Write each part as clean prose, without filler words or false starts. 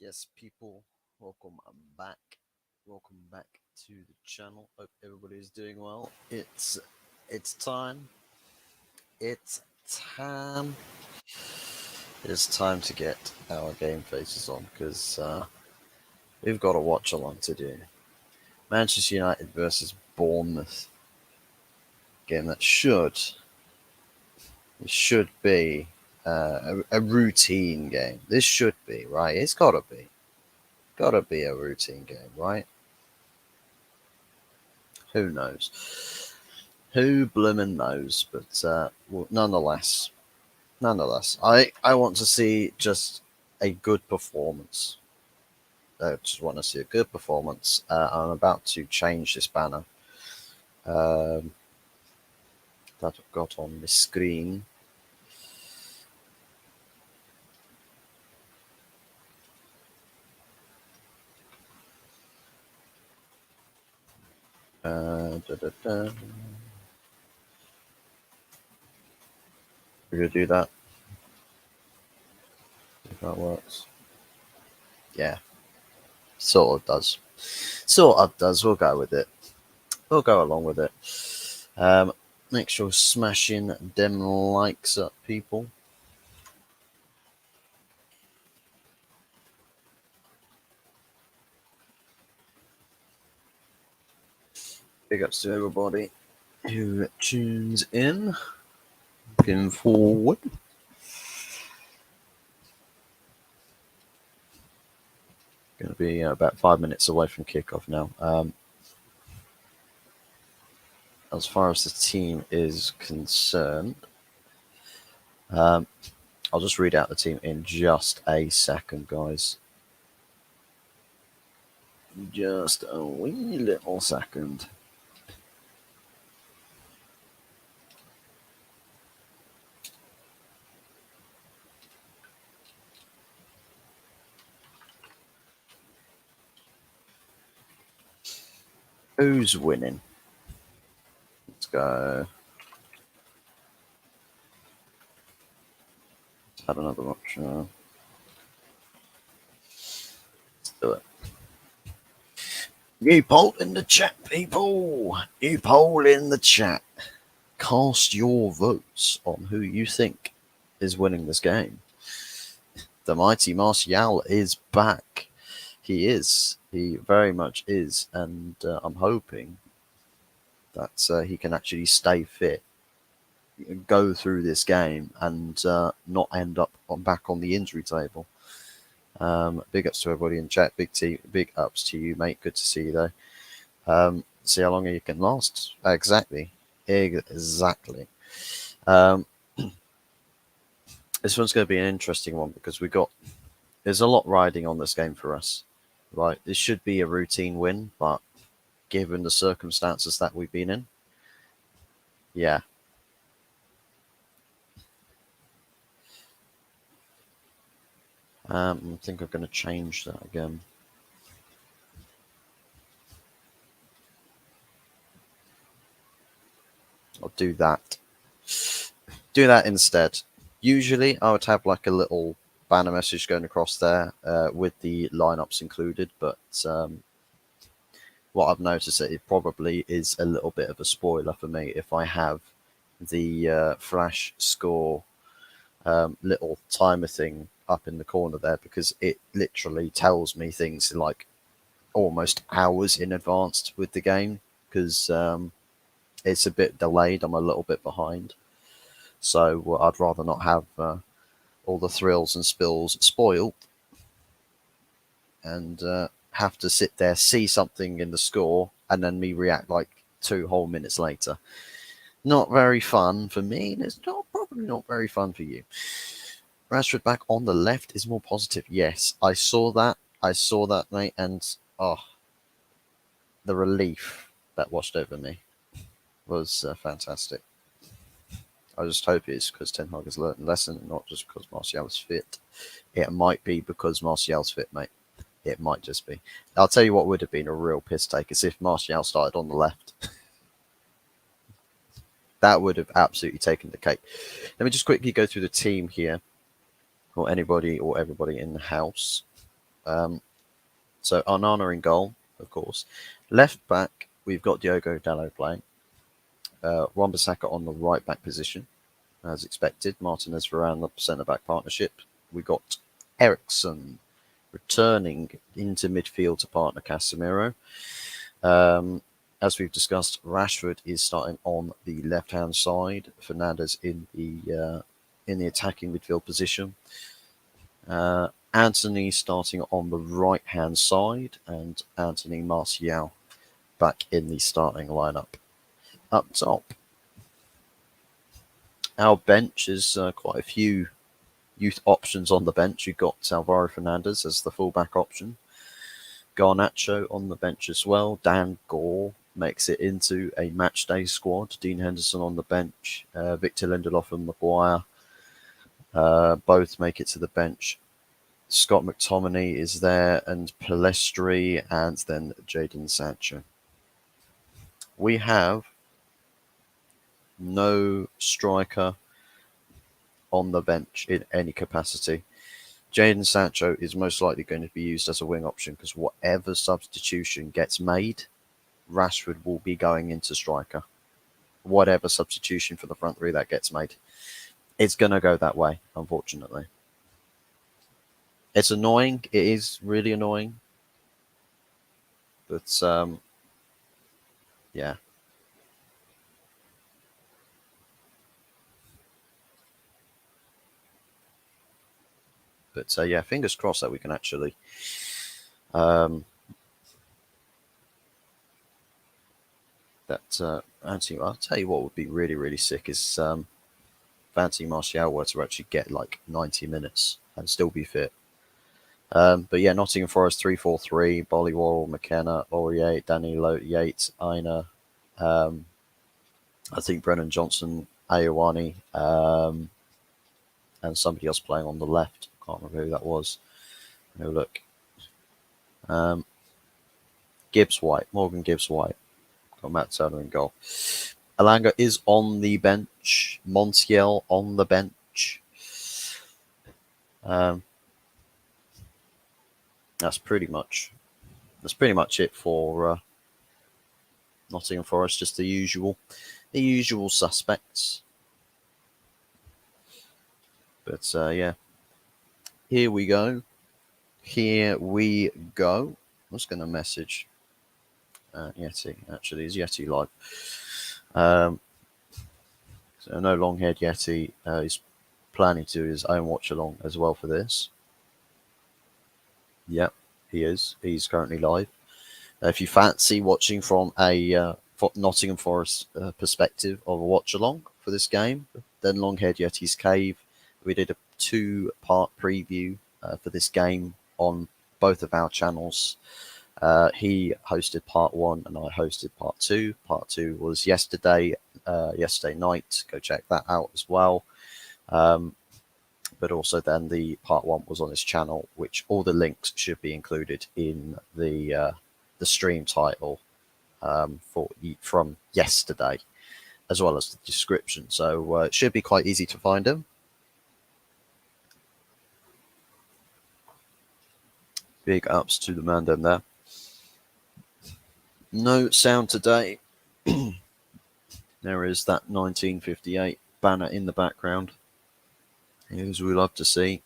Yes, people, welcome back. Welcome back to the channel. Hope everybody is doing well. It's time. It's time. It's time to get our game faces on because we've got a watch along to do. Manchester United versus Bournemouth. Game that should be a routine game. This should be right. It's gotta be a routine game, right? Who knows? Who bloomin' knows? But nonetheless, I want to see just a good performance. I just want to see a good performance. I'm about to change this banner um, that I've got on the screen. Da, da, da. We're gonna do that if that works. Yeah, sort of does. Sort of does. We'll go with it. We'll go along with it. Um, Make sure smashing them likes up, people. Big ups to everybody who tunes in. Looking forward. Going to be about 5 minutes away from kickoff now. As far as the team is concerned, um, I'll just read out the team in just a second, guys. Just a wee little second. Who's winning? Let's go. Let's have another option. Let's do it. You poll in the chat, people. You poll in the chat. Cast your votes on who you think is winning this game. The mighty Martial is back. He is. He very much is. And I'm hoping that he can actually stay fit, go through this game, and not end up back on the injury table. Big ups to everybody in chat. Big ups to you, mate. Good to see you, though. See how long you can last. Exactly. Um, this one's going to be an interesting one because there's a lot riding on this game for us. Right, this should be a routine win, but given the circumstances that we've been in, yeah. I think I'm going to change that again. I'll do that. Do that instead. Usually, I would have like a little banner message going across there with the lineups included, but what I've noticed that it probably is a little bit of a spoiler for me if I have the flash score little timer thing up in the corner there, because it literally tells me things like almost hours in advance with the game, because it's a bit delayed. I'm a little bit behind. So I'd rather not have all the thrills and spills spoiled and have to sit there, see something in the score, and then me react like 2 whole minutes later. Not very fun for me, and it's probably not very fun for you. Rashford back on the left is more positive. Yes, I saw that. I saw that, mate, and the relief that washed over me was fantastic. I just hope it's because Ten Hag has learned a lesson, and not just because Martial's fit. It might be because Martial's fit, mate. It might just be. I'll tell you what would have been a real piss take is if Martial started on the left. That would have absolutely taken the cake. Let me just quickly go through the team here, or anybody or everybody in the house. So Onana in goal, of course. Left back, we've got Diogo Dalot playing. Wan-Bissaka on the right back position, as expected. Martinez Varane, the centre back partnership. We got Ericsson returning into midfield to partner Casemiro. As we've discussed, Rashford is starting on the left-hand side. Fernandes in the attacking midfield position. Anthony starting on the right-hand side, and Anthony Martial back in the starting lineup. Up top, our bench is quite a few youth options on the bench. You've got Alvaro Fernandez as the fullback option. Garnacho on the bench as well. Dan Gore makes it into a matchday squad. Dean Henderson on the bench. Victor Lindelof and Maguire both make it to the bench. Scott McTominay is there, and Palestri, and then Jadon Sancho. We have no striker on the bench in any capacity. Jadon Sancho is most likely going to be used as a wing option because whatever substitution gets made, Rashford will be going into striker. Whatever substitution for the front three that gets made, it's going to go that way, unfortunately. It's annoying. It is really annoying. But, yeah. But, yeah, fingers crossed that we can actually Anthony, I'll tell you what would be really, really sick is Anthony Martial were to actually get like 90 minutes and still be fit. But yeah, Nottingham Forest 3-4-3, Bolly Worrell, McKenna, Aurier, Danilo, Yates, Aina, I think Brennan Johnson, Ayoani, and somebody else playing on the left. Can't remember who that was. No look. Gibbs White, Morgan Gibbs White. Got Matt Turner in goal. Alanga is on the bench. Montiel on the bench. That's pretty much it for Nottingham Forest. Just the usual suspects. But yeah, here we go. I was going to message Yeti. Actually, is Yeti live? So I know Longhaired Yeti is planning to do his own watch-along as well for this. Yep, he is. He's currently live. If you fancy watching from a Nottingham Forest perspective of a watch-along for this game, then Longhaired Yeti's Cave. We did a 2-part preview for this game on both of our channels. He hosted part 1 and I hosted part 2. Part 2 was yesterday night. Go check that out as well. But also then the part 1 was on his channel, which all the links should be included in the stream title from yesterday, as well as the description. So it should be quite easy to find him. Big ups to the man down there. No sound today. There is that 1958 banner in the background, as we love to see.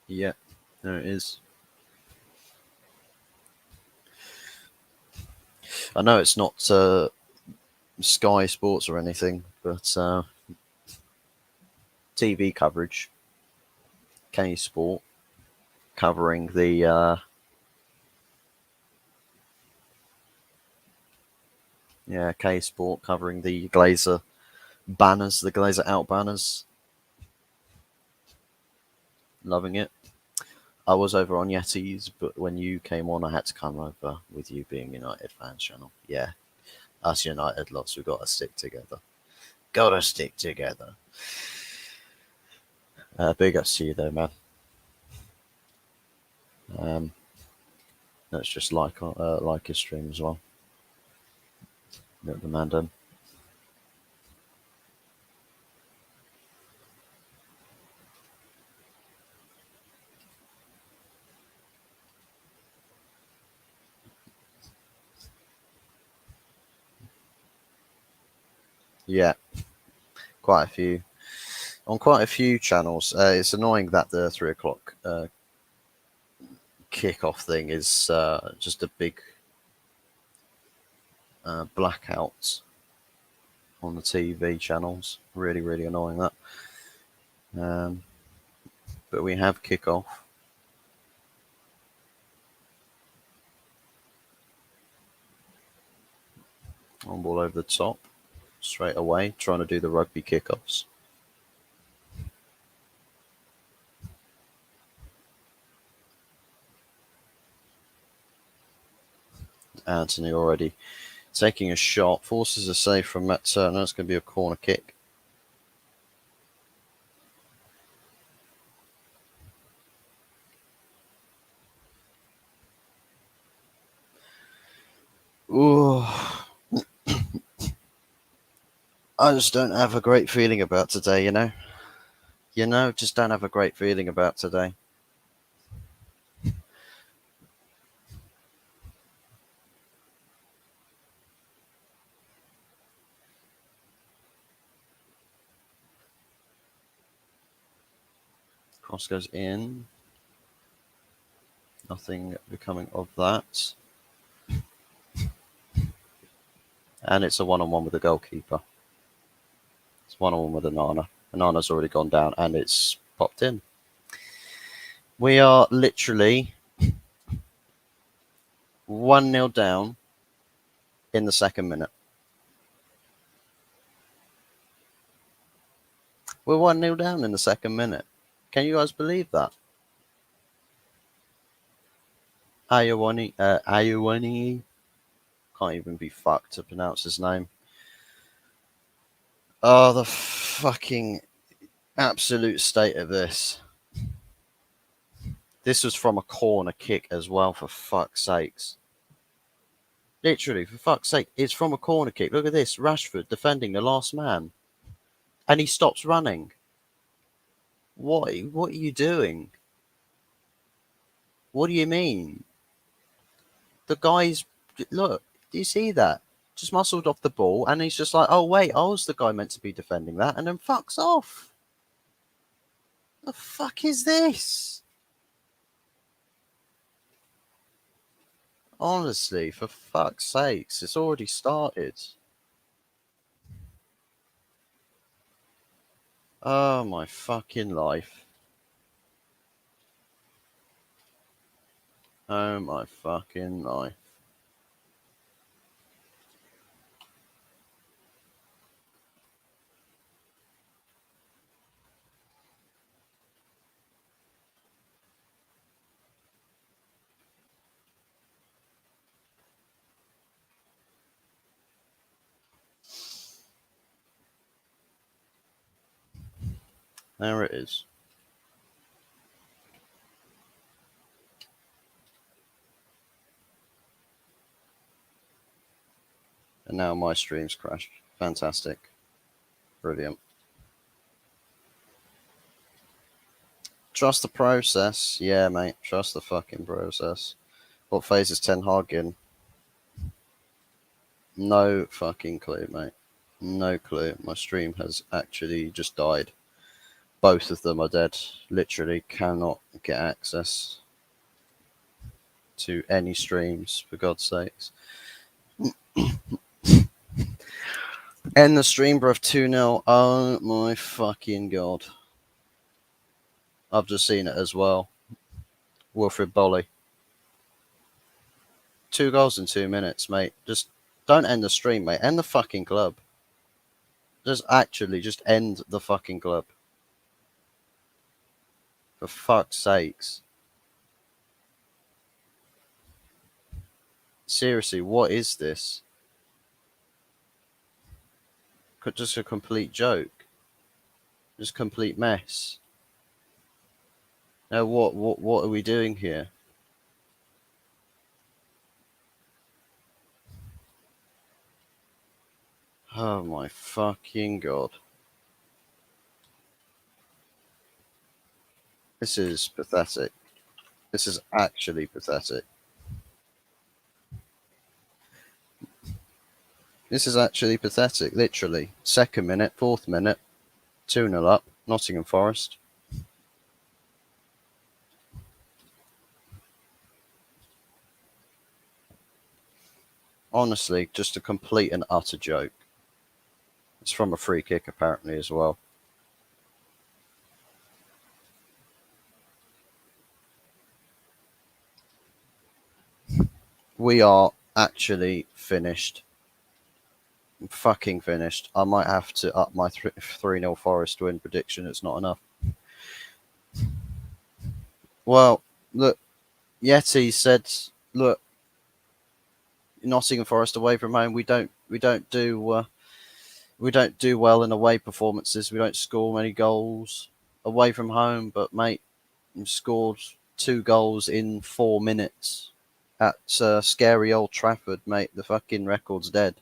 Yeah, there it is. I know it's not Sky Sports or anything, but TV coverage, K Sport, covering the K Sport covering the Glazer banners, the Glazer out banners. Loving it. I was over on Yeti's, but when you came on, I had to come over with you being United fans channel. Yeah, us United lots, we've got to stick together. Gotta stick together. Big ups to you though, man. Let's just like his stream as well. The man done. Yeah, quite a few. On quite a few channels. It's annoying that the 3 o'clock kickoff thing is just a big blackout on the TV channels. Really, really annoying that. But we have kickoff. On ball over the top. Straight away, trying to do the rugby kickoffs. Anthony already taking a shot. Forces a save from Matt Turner. It's going to be a corner kick. Ooh. I just don't have a great feeling about today, you know? Just don't have a great feeling about today. Cross goes in. Nothing becoming of that. And it's a one-on-one with the goalkeeper. It's one-on-one with Anana. Anana's already gone down and it's popped in. We are literally 1-0 down in the second minute. We're 1-0 down in the second minute. Can you guys believe that? Ayawani. Can't even be fucked to pronounce his name. Oh, the fucking absolute state of this. This was from a corner kick as well, for fuck's sakes. Literally, for fuck's sake, it's from a corner kick. Look at this. Rashford defending the last man. And he stops running. What are you doing? What do you mean? The guy's... Look, do you see that? Just muscled off the ball, and he's just like, oh, wait, I was the guy meant to be defending that, and then fucks off. The fuck is this? Honestly, for fuck's sakes, it's already started. Oh, my fucking life. Oh, my fucking life. There it is. And now my stream's crashed. Fantastic. Brilliant. Trust the process. Yeah, mate. Trust the fucking process. What phase is Ten Hag in? No fucking clue, mate. No clue. My stream has actually just died. Both of them are dead. Literally cannot get access to any streams, for God's sakes. End the stream, bruv. 2-0. Oh my fucking God. I've just seen it as well. Wilfred Bolly. 2 goals in 2 minutes, mate. Just don't end the stream, mate. End the fucking club. Just end the fucking club. For fuck's sakes. Seriously, what is this? Just a complete joke. Just complete mess. Now what are we doing here? Oh my fucking god. This is pathetic. This is actually pathetic. This is actually pathetic, literally. Second minute, fourth minute, 2-0 up, Nottingham Forest. Honestly, just a complete and utter joke. It's from a free kick, apparently, as well. We are actually finished. Fucking finished. I might have to up my 3-0 Forest win prediction. It's not enough. Well, look, Yeti said, look, Nottingham Forest away from home, we don't do well in away performances. We don't score many goals away from home, but mate, we've scored 2 goals in 4 minutes at scary Old Trafford, mate. The fucking record's dead.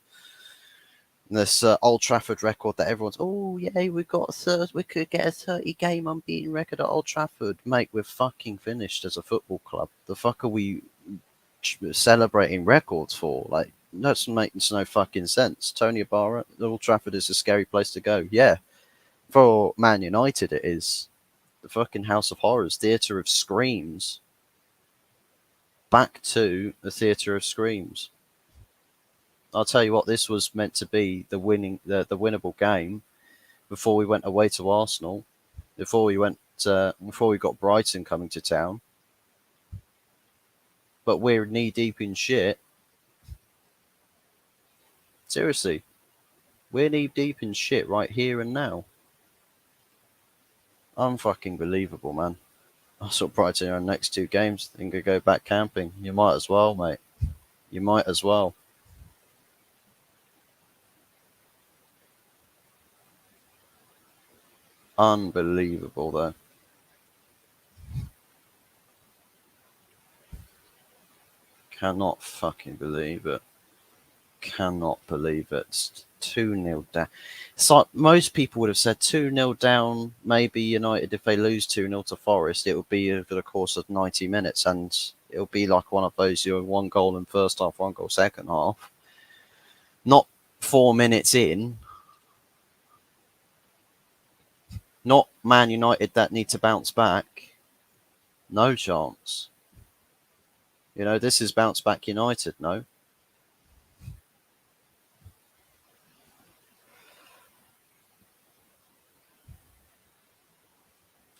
This Old Trafford record that everyone's, oh yeah, we could get a 30-game unbeaten record at Old Trafford, mate. We're fucking finished as a football club. The fuck are we celebrating records for? Like, that makes no fucking sense. Tony Ibarra, Old Trafford is a scary place to go. Yeah, for Man United it is. The fucking House of Horrors, Theatre of Screams. Back to the Theatre of Screams. I'll tell you what, this was meant to be the winnable game before we went away to Arsenal, before we got Brighton coming to town. But we're knee deep in shit. Seriously, we're knee deep in shit right here and now. Unfucking believable, man. I saw Brighton in our next 2 games. Think they go back camping. You might as well, mate. You might as well. Unbelievable, though. Cannot fucking believe it. Cannot believe it. It's 2-0 down. It's like most people would have said 2-0 down, maybe United, if they lose 2-0 to Forest, it would be over the course of 90 minutes. And it'll be like one of those, 1 goal in first half, 1 goal second half. Not 4 minutes in. Not Man United that need to bounce back. No chance. This is bounce back United, no?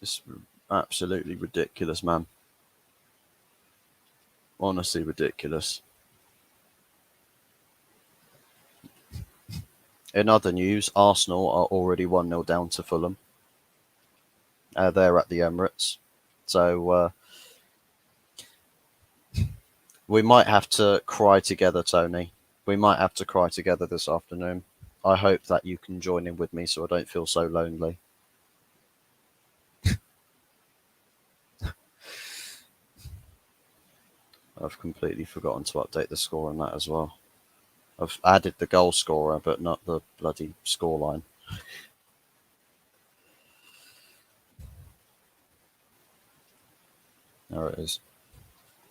It's absolutely ridiculous, man. Honestly ridiculous. In other news, Arsenal are already 1-0 down to Fulham. They're at the Emirates. So we might have to cry together, Tony. We might have to cry together this afternoon. I hope that you can join in with me so I don't feel so lonely. I've completely forgotten to update the score on that as well. I've added the goal scorer, but not the bloody scoreline. There it is.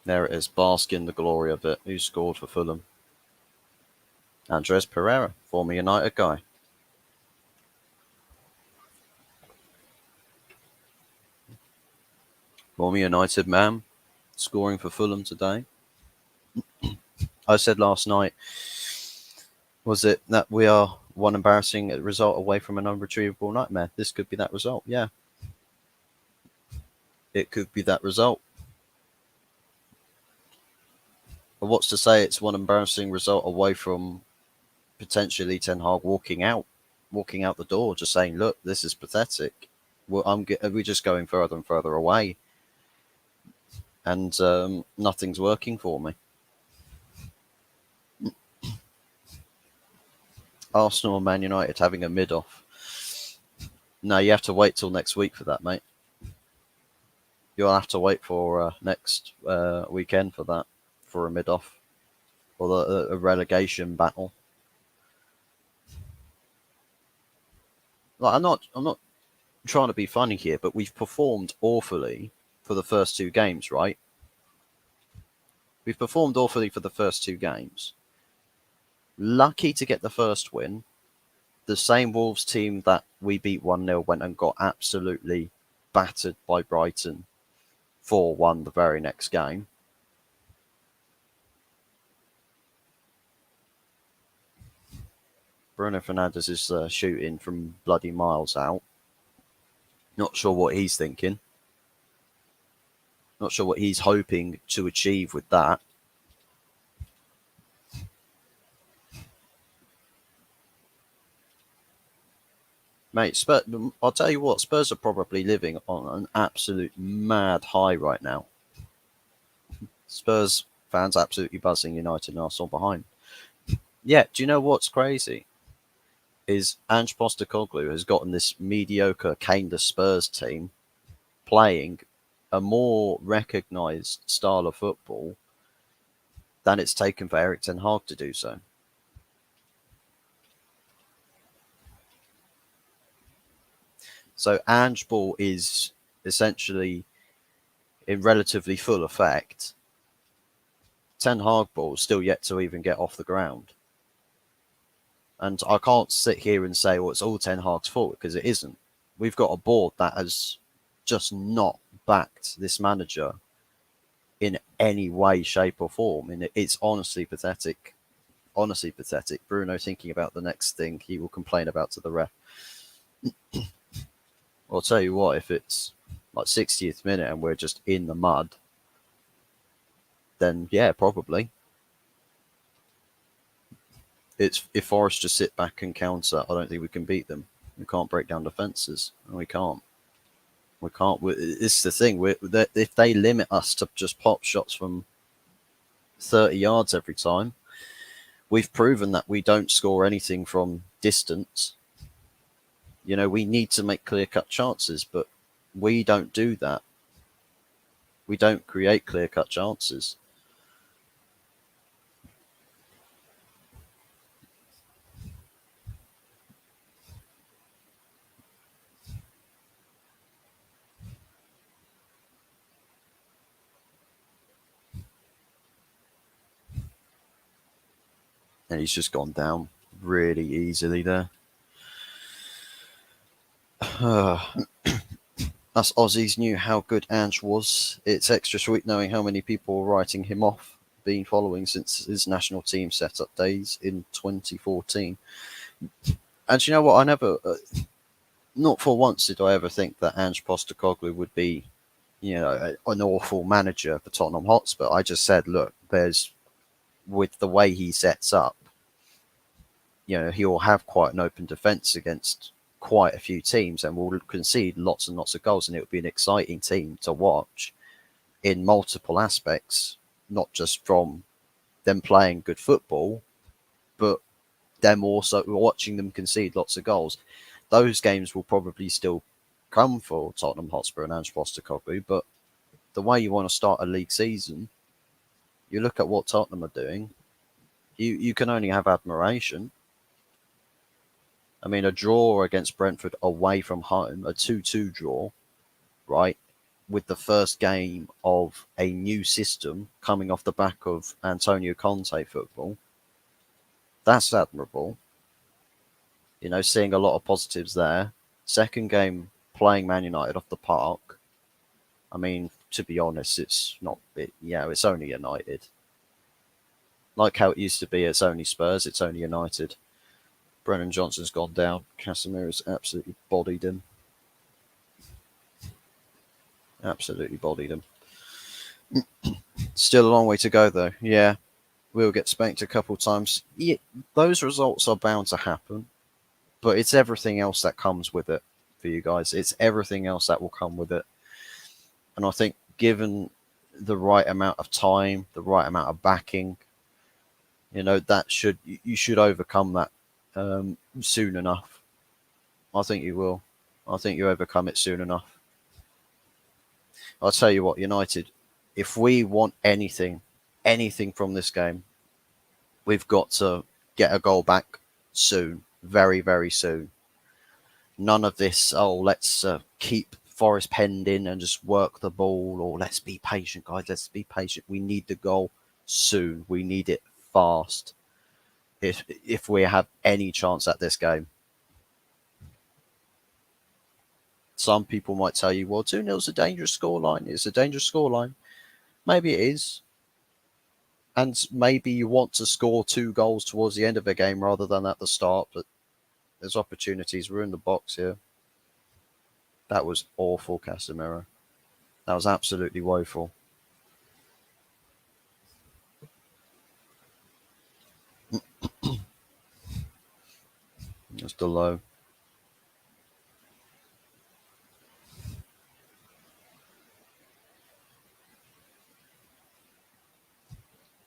There it is. Bask in the glory of it. Who scored for Fulham? Andres Pereira, former United guy. Former United man, scoring for Fulham today. I said last night, was it that we are one embarrassing result away from an unretrievable nightmare? This could be that result. Yeah. It could be that result. But what's to say it's one embarrassing result away from potentially Ten Hag walking out the door, just saying, look, this is pathetic. We're just going further and further away. And nothing's working for me. Arsenal and Man United having a mid-off. No, you have to wait till next week for that, mate. You'll have to wait for next weekend for that, for a mid-off, or a relegation battle. Like, I'm not trying to be funny here, but we've performed awfully for the first two games, right? We've performed awfully for the first two games. Lucky to get the first win. The same Wolves team that we beat 1-0 went and got absolutely battered by Brighton 4-1 the very next game. Bruno Fernandes is shooting from bloody miles out. Not sure what he's thinking. Not sure what he's hoping to achieve with that. Mate, I'll tell you what, Spurs are probably living on an absolute mad high right now. Spurs fans absolutely buzzing, United and Arsenal behind. Yeah, do you know what's crazy? Is Ange Postecoglou has gotten this mediocre, caneless Spurs team playing a more recognised style of football than it's taken for Erik ten Hag to do so. So Ange ball is essentially in relatively full effect. Ten Hag ball is still yet to even get off the ground. And I can't sit here and say, well, it's all Ten Hag's fault, because it isn't. We've got a board that has just not backed this manager in any way, shape, or form. And it's honestly pathetic. Honestly pathetic. Bruno thinking about the next thing he will complain about to the ref. I'll tell you what, if it's like 60th minute and we're just in the mud, then yeah, probably. It's if Forest just sit back and counter, I don't think we can beat them. We can't break down defences. We can't. We can't. It's the thing. If they limit us to just pop shots from 30 yards every time, we've proven that we don't score anything from distance. You know, we need to make clear-cut chances, but we don't do that. We don't create clear-cut chances. And he's just gone down really easily there. Us Aussies knew how good Ange was. It's extra sweet knowing how many people were writing him off, been following since his national team setup days in 2014. And you know what? I never, not for once did I ever think that Ange Postecoglou would be, you know, an awful manager for Tottenham Hotspur. I just said, look, with the way he sets up, you know, he will have quite an open defence against quite a few teams and will concede lots and lots of goals, and it will be an exciting team to watch in multiple aspects, not just from them playing good football, but them also watching them concede lots of goals. Those games will probably still come for Tottenham Hotspur and Ange Postecoglou, but the way you want to start a league season, you look at what Tottenham are doing, you can only have admiration. I mean, a draw against Brentford away from home, a 2-2 draw, right, with the first game of a new system coming off the back of Antonio Conte football, that's admirable. You know, seeing a lot of positives there. Second game, playing Man United off the park. I mean, to be honest, it's not, it's only United. Like how it used to be, it's only Spurs, it's only United. Brennan Johnson's gone down. Casemiro's absolutely bodied him. Absolutely bodied him. Still a long way to go, though. Yeah, we'll get spanked a couple times. Yeah, those results are bound to happen, but it's everything else that comes with it for you guys. It's everything else that will come with it. And I think given the right amount of time, the right amount of backing, you know, you should overcome that soon enough. I think you will. I think you overcome it soon enough. I'll tell you what, United, if we want anything from this game, we've got to get a goal back soon, very, very soon. None of this, oh, let's keep Forest penned in and just work the ball, or let's be patient, guys, let's be patient. We need the goal soon. We need it fast if we have any chance at this game. Some people might tell you, well, 2-0 is a dangerous scoreline. It's a dangerous scoreline. Maybe it is. And maybe you want to score 2 goals towards the end of a game rather than at the start, but there's opportunities. We're in the box here. That was awful, Casemiro. That was absolutely woeful. Just a low.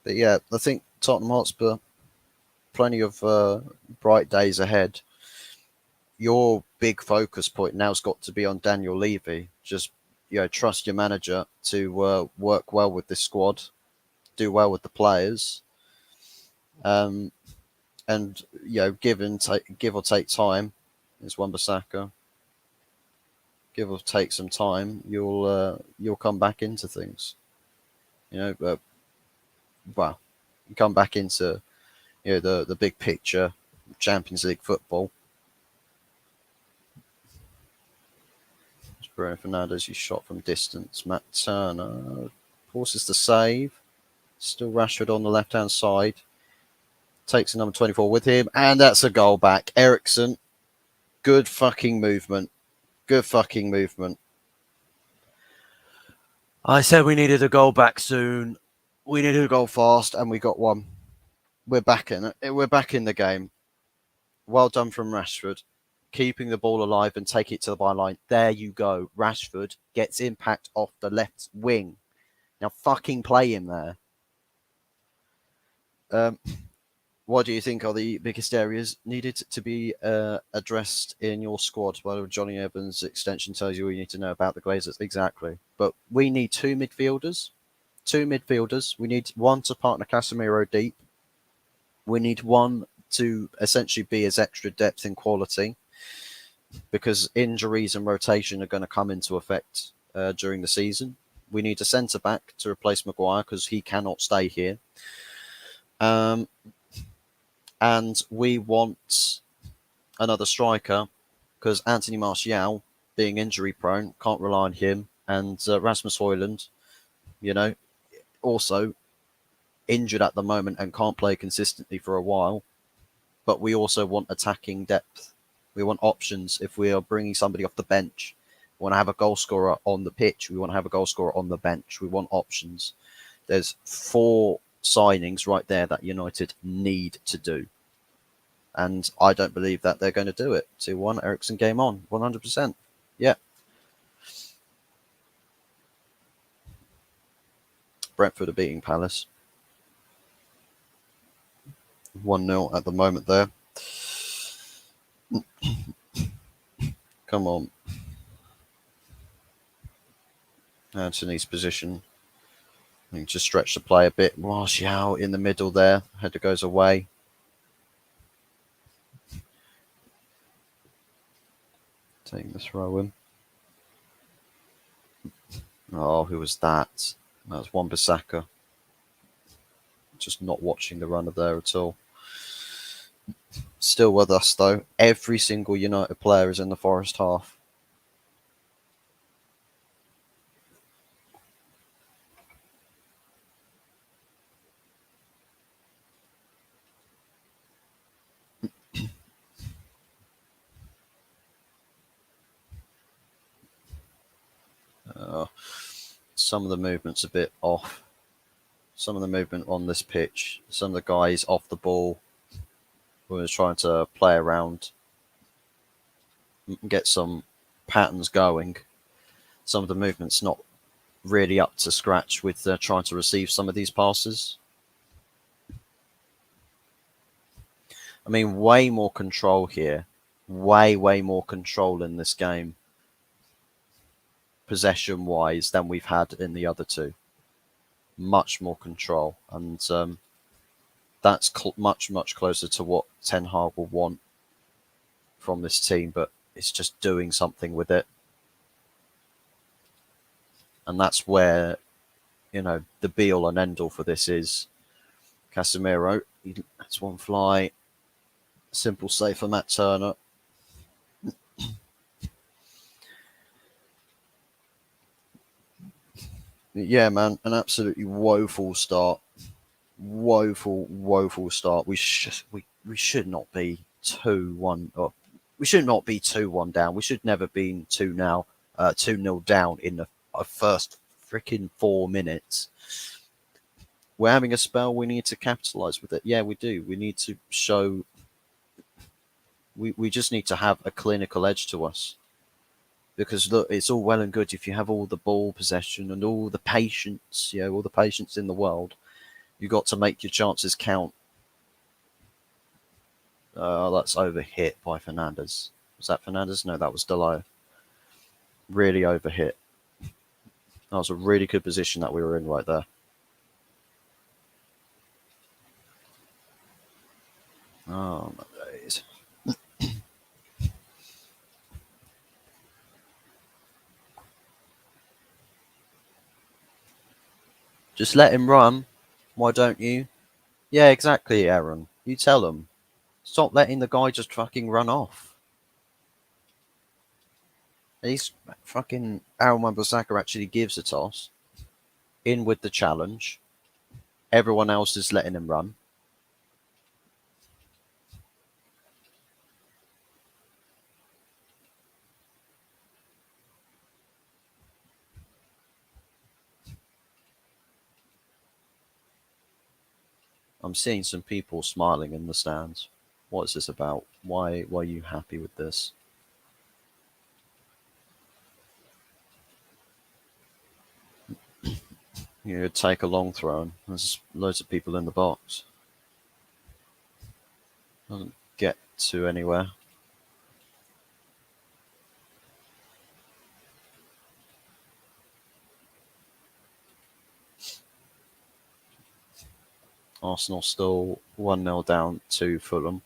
But yeah, I think Tottenham Hotspur, plenty of bright days ahead. Your big focus point now's got to be on Daniel Levy. Just trust your manager to work well with this squad, do well with the players, and give or take time. Is Wan-Bissaka. Give or take some time, you'll come back into things. Well, you come back into the big picture, Champions League football. Bruno Fernandes, he shot from distance. Matt Turner forces the save. Still Rashford on the left-hand side. Takes a number 24 with him, and that's a goal back. Eriksen, good fucking movement. Good fucking movement. I said we needed a goal back soon. We needed a goal fast, and we got one. We're back in it. We're back in the game. Well done from Rashford. Keeping the ball alive and take it to the byline. There you go. Rashford gets impact off the left wing. Now fucking play him there. What do you think are the biggest areas needed to be addressed in your squad? Well, Johnny Evans' extension tells you all you need to know about the Glazers. Exactly. But we need 2 midfielders. 2 midfielders. We need one to partner Casemiro deep. We need one to essentially be his extra depth and quality, because injuries and rotation are going to come into effect during the season. We need a centre-back to replace Maguire because he cannot stay here. And we want another striker because Anthony Martial, being injury-prone, can't rely on him. And Rasmus Højlund, also injured at the moment and can't play consistently for a while. But we also want attacking depth. We want options. If we are bringing somebody off the bench, we want to have a goal scorer on the pitch. We want to have a goal scorer on the bench. We want options. There's 4 signings right there that United need to do. And I don't believe that they're going to do it. 2-1, Eriksen game on, 100%. Yeah. Brentford are beating Palace. 1-0 at the moment there. Come on. Anthony's position. I think just stretch the play a bit. Martial in the middle there. Header goes away. Taking the throw in. Oh, who was that? That was Wan-Bissaka. Just not watching the runner there at all. Still with us, though. Every single United player is in the Forest half. Some of the movement's a bit off. Some of the movement on this pitch. Some of the guys off the ball who are trying to play around, get some patterns going. Some of the movement's not really up to scratch with trying to receive some of these passes. I mean, way more control here. Way more control in this game, possession-wise, than we've had in the other 2. Much more control. And that's much closer to what Ten Hag will want from this team. But It's just doing something with it. And that's where, the be all and end all for this is Casemiro. That's one fly. Simple save for Matt Turner. Yeah, man, an absolutely woeful start. Woeful start. We should not be 2-1. Or we should not be 2-1 down. We should never been 2-0 down in the first freaking 4 minutes. We're having a spell. We need to capitalize with it. Yeah, we do. We need to show. We just need to have a clinical edge to us. Because look, it's all well and good if you have all the ball possession and all the patience, all the patience in the world. You got to make your chances count. That's overhit by Fernandez. Was that Fernandez? No, that was Delo. Really overhit. That was a really good position that we were in right there. Oh my days. Just let him run. Why don't you? Yeah, exactly, Aaron. You tell him. Stop letting the guy just fucking run off. He's fucking Aaron Wan-Bissaka actually gives a toss. In with the challenge. Everyone else is letting him run. I'm seeing some people smiling in the stands. What is this about? Why are you happy with this? You take a long throw and there's loads of people in the box. Doesn't get to anywhere. Arsenal still 1-0 down to Fulham.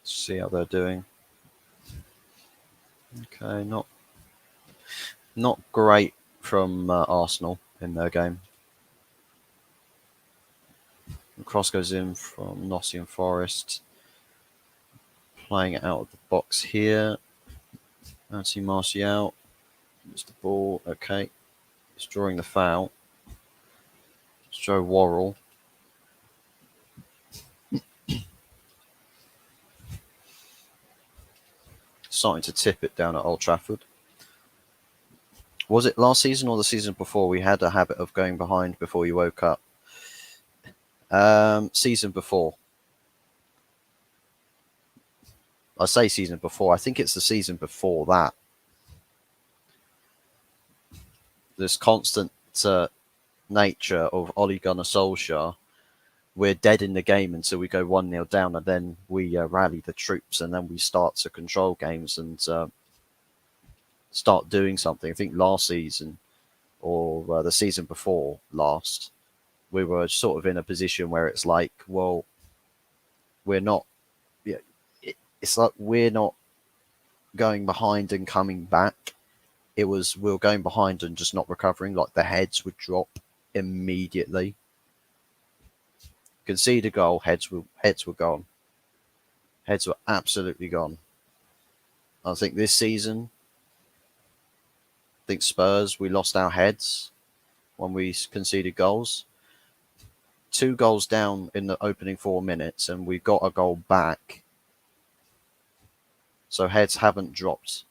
See how they're doing. Okay, not great from Arsenal in their game. The cross goes in from Nottingham Forest. Playing it out of the box here. Anthony Martial. It's the ball. Okay. It's drawing the foul. It's Joe Worrell. Starting to tip it down at Old Trafford. Was it last season or the season before we had a habit of going behind before you woke up? Season before. I say season before. I think it's the season before that. This constant nature of Ole Gunnar Solskjaer. We're dead in the game until we go 1-0 down, and then we rally the troops, and then we start to control games and start doing something. I think last season or the season before last, we were sort of in a position where it's like, well, we're not. Yeah, it's like we're not going behind and coming back. It was we were going behind and just not recovering. Like the heads would drop immediately. Concede a goal, heads were gone. Heads were absolutely gone. I think this season, I think Spurs, we lost our heads when we conceded goals. 2 goals down in the opening 4 minutes, and we got a goal back. So heads haven't dropped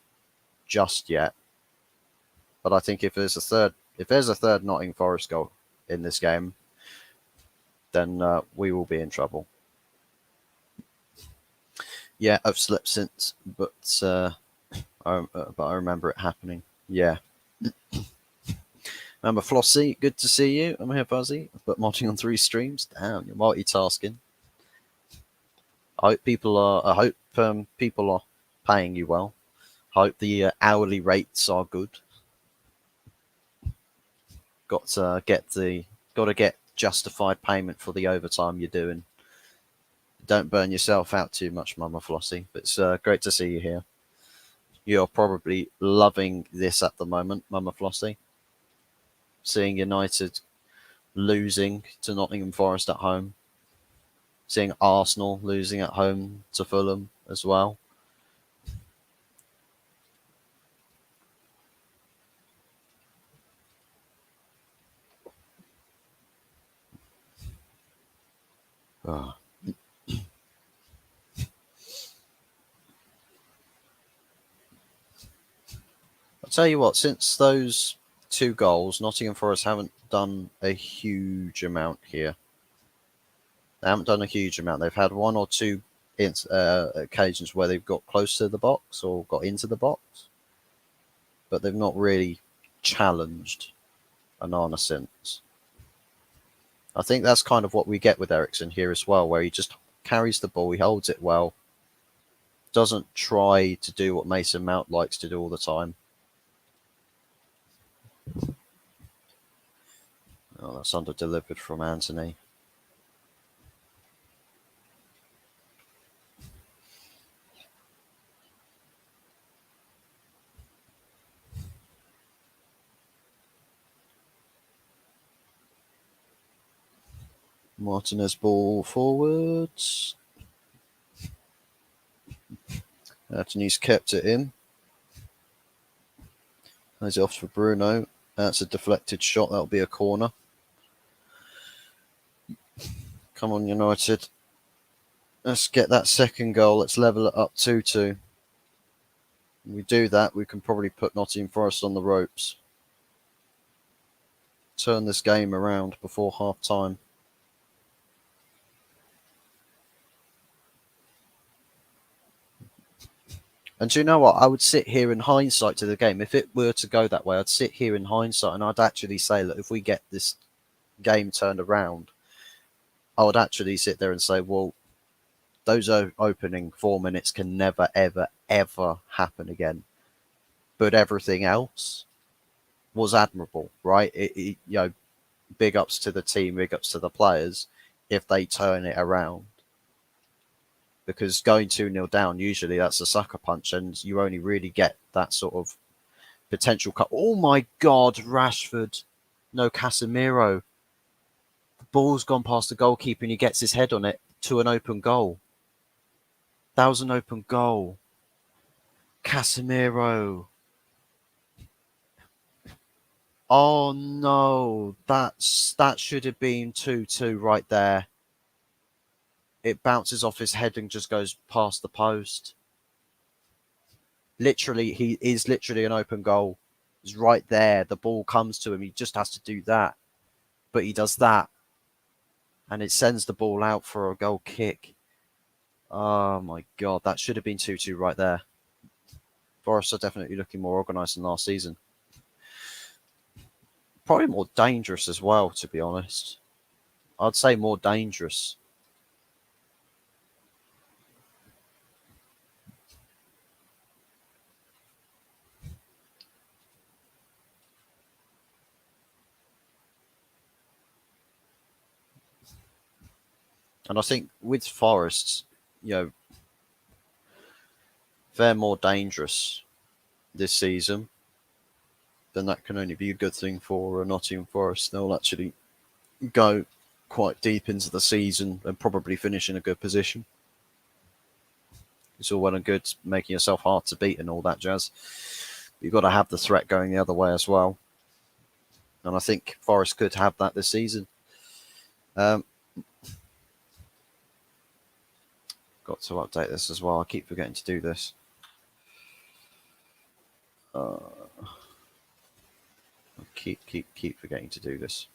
just yet. But I think if there's a third Nottingham Forest goal in this game, then we will be in trouble. Yeah, I've slept since, but I remember it happening. Yeah. Remember Flossie, good to see you. I'm here, Fuzzy. But modding on 3 streams. Damn, you're multitasking. I hope people are paying you well. I hope the hourly rates are good. got to get justified payment for the overtime you're doing. Don't burn yourself out too much, Mama Flossie. But it's great to see you here. You're probably loving this at the moment, Mama Flossie. Seeing United losing to Nottingham Forest at home. Seeing Arsenal losing at home to Fulham as well. Oh. I'll tell you what, since those 2 goals, Nottingham Forest haven't done a huge amount here. They haven't done a huge amount. They've had 1 or 2 occasions where they've got close to the box or got into the box, but they've not really challenged Onana since. I think that's kind of what we get with Eriksen here as well, where he just carries the ball, he holds it well, doesn't try to do what Mason Mount likes to do all the time. Oh, that's under-delivered from Anthony. Martinez ball forwards. Anthony's kept it in. Has it off for Bruno. That's a deflected shot. That'll be a corner. Come on, United. Let's get that second goal. Let's level it up 2-2. When we do that, we can probably put Nottingham Forest on the ropes. Turn this game around before half time. And do you know what? I would sit here in hindsight to the game. If it were to go that way, I'd sit here in hindsight and I'd actually say, look, if we get this game turned around, I would actually sit there and say, well, those opening 4 minutes can never, ever, ever happen again. But everything else was admirable, right? Big ups to the team, big ups to the players if they turn it around. Because going 2-0 down, usually that's a sucker punch, and you only really get that sort of potential cut. Oh my God, Rashford. No, Casemiro. The ball's gone past the goalkeeper and he gets his head on it to an open goal. That was an open goal. Casemiro. Oh no, that should have been 2-2 right there. It bounces off his head and just goes past the post. Literally, he is literally an open goal. He's right there. The ball comes to him. He just has to do that. But he does that. And it sends the ball out for a goal kick. Oh my God, that should have been 2-2 right there. Forest are definitely looking more organised than last season. Probably more dangerous as well, to be honest. I'd say more dangerous. And I think with Forest, they're more dangerous this season. Then that can only be a good thing for Nottingham Forest. They'll actually go quite deep into the season and probably finish in a good position. It's all well and good making yourself hard to beat and all that jazz. You've got to have the threat going the other way as well. And I think Forest could have that this season. Got to update this as well. I keep forgetting to do this. Keep forgetting to do this.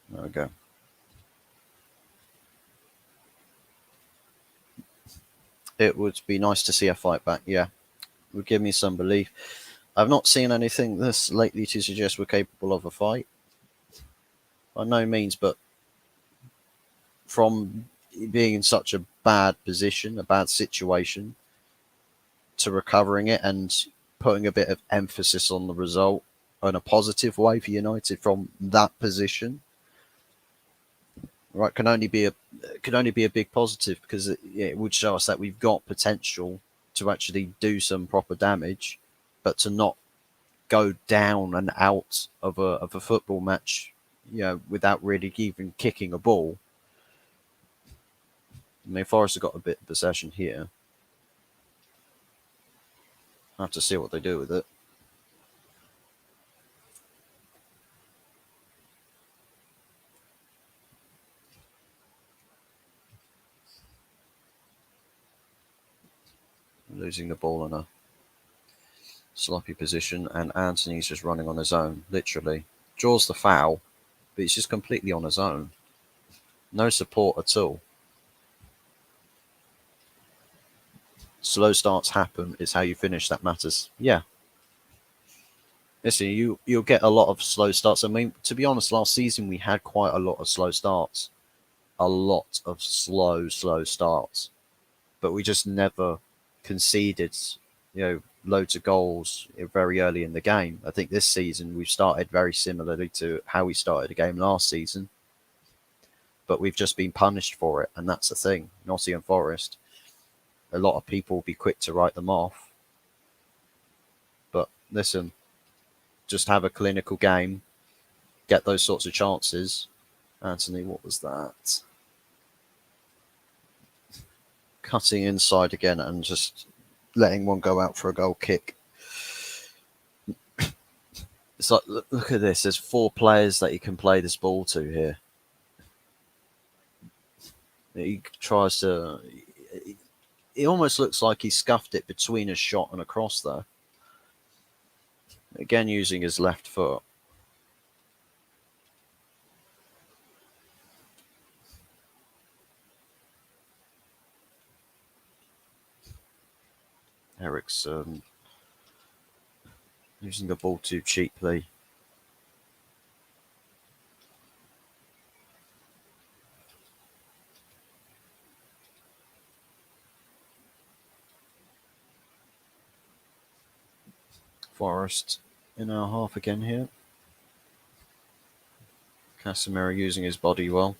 There we go. It would be nice to see a fight back, yeah. It would give me some belief. I've not seen anything this lately to suggest we're capable of a fight. by no means, but from being in such a bad position, a bad situation, to recovering it and putting a bit of emphasis on the result in a positive way for United from that position, right, can only be a big positive because it would show us that we've got potential to actually do some proper damage, but to not go down and out of a football match, without really even kicking a ball. I mean, Forest have got a bit of possession here. I have to see what they do with it. Losing the ball in a sloppy position, and Anthony's just running on his own, literally. Draws the foul, but he's just completely on his own. No support at all. Slow starts happen. It's how you finish that matters. Yeah. Listen, you'll get a lot of slow starts. I mean, to be honest, last season we had quite a lot of slow starts. A lot of slow starts. But we just never conceded, loads of goals very early in the game. I think this season we've started very similarly to how we started a game last season, but we've just been punished for it, and that's the thing. Nottingham Forest, a lot of people will be quick to write them off, but listen, just have a clinical game, get those sorts of chances. Anthony, what was that? Cutting inside again and just letting one go out for a goal kick. It's like, look at this. There's 4 players that he can play this ball to here. He tries to. It almost looks like he scuffed it between a shot and a cross, though. Again, using his left foot. Ericsson using the ball too cheaply. Forest in our half again here. Casemiro using his body well,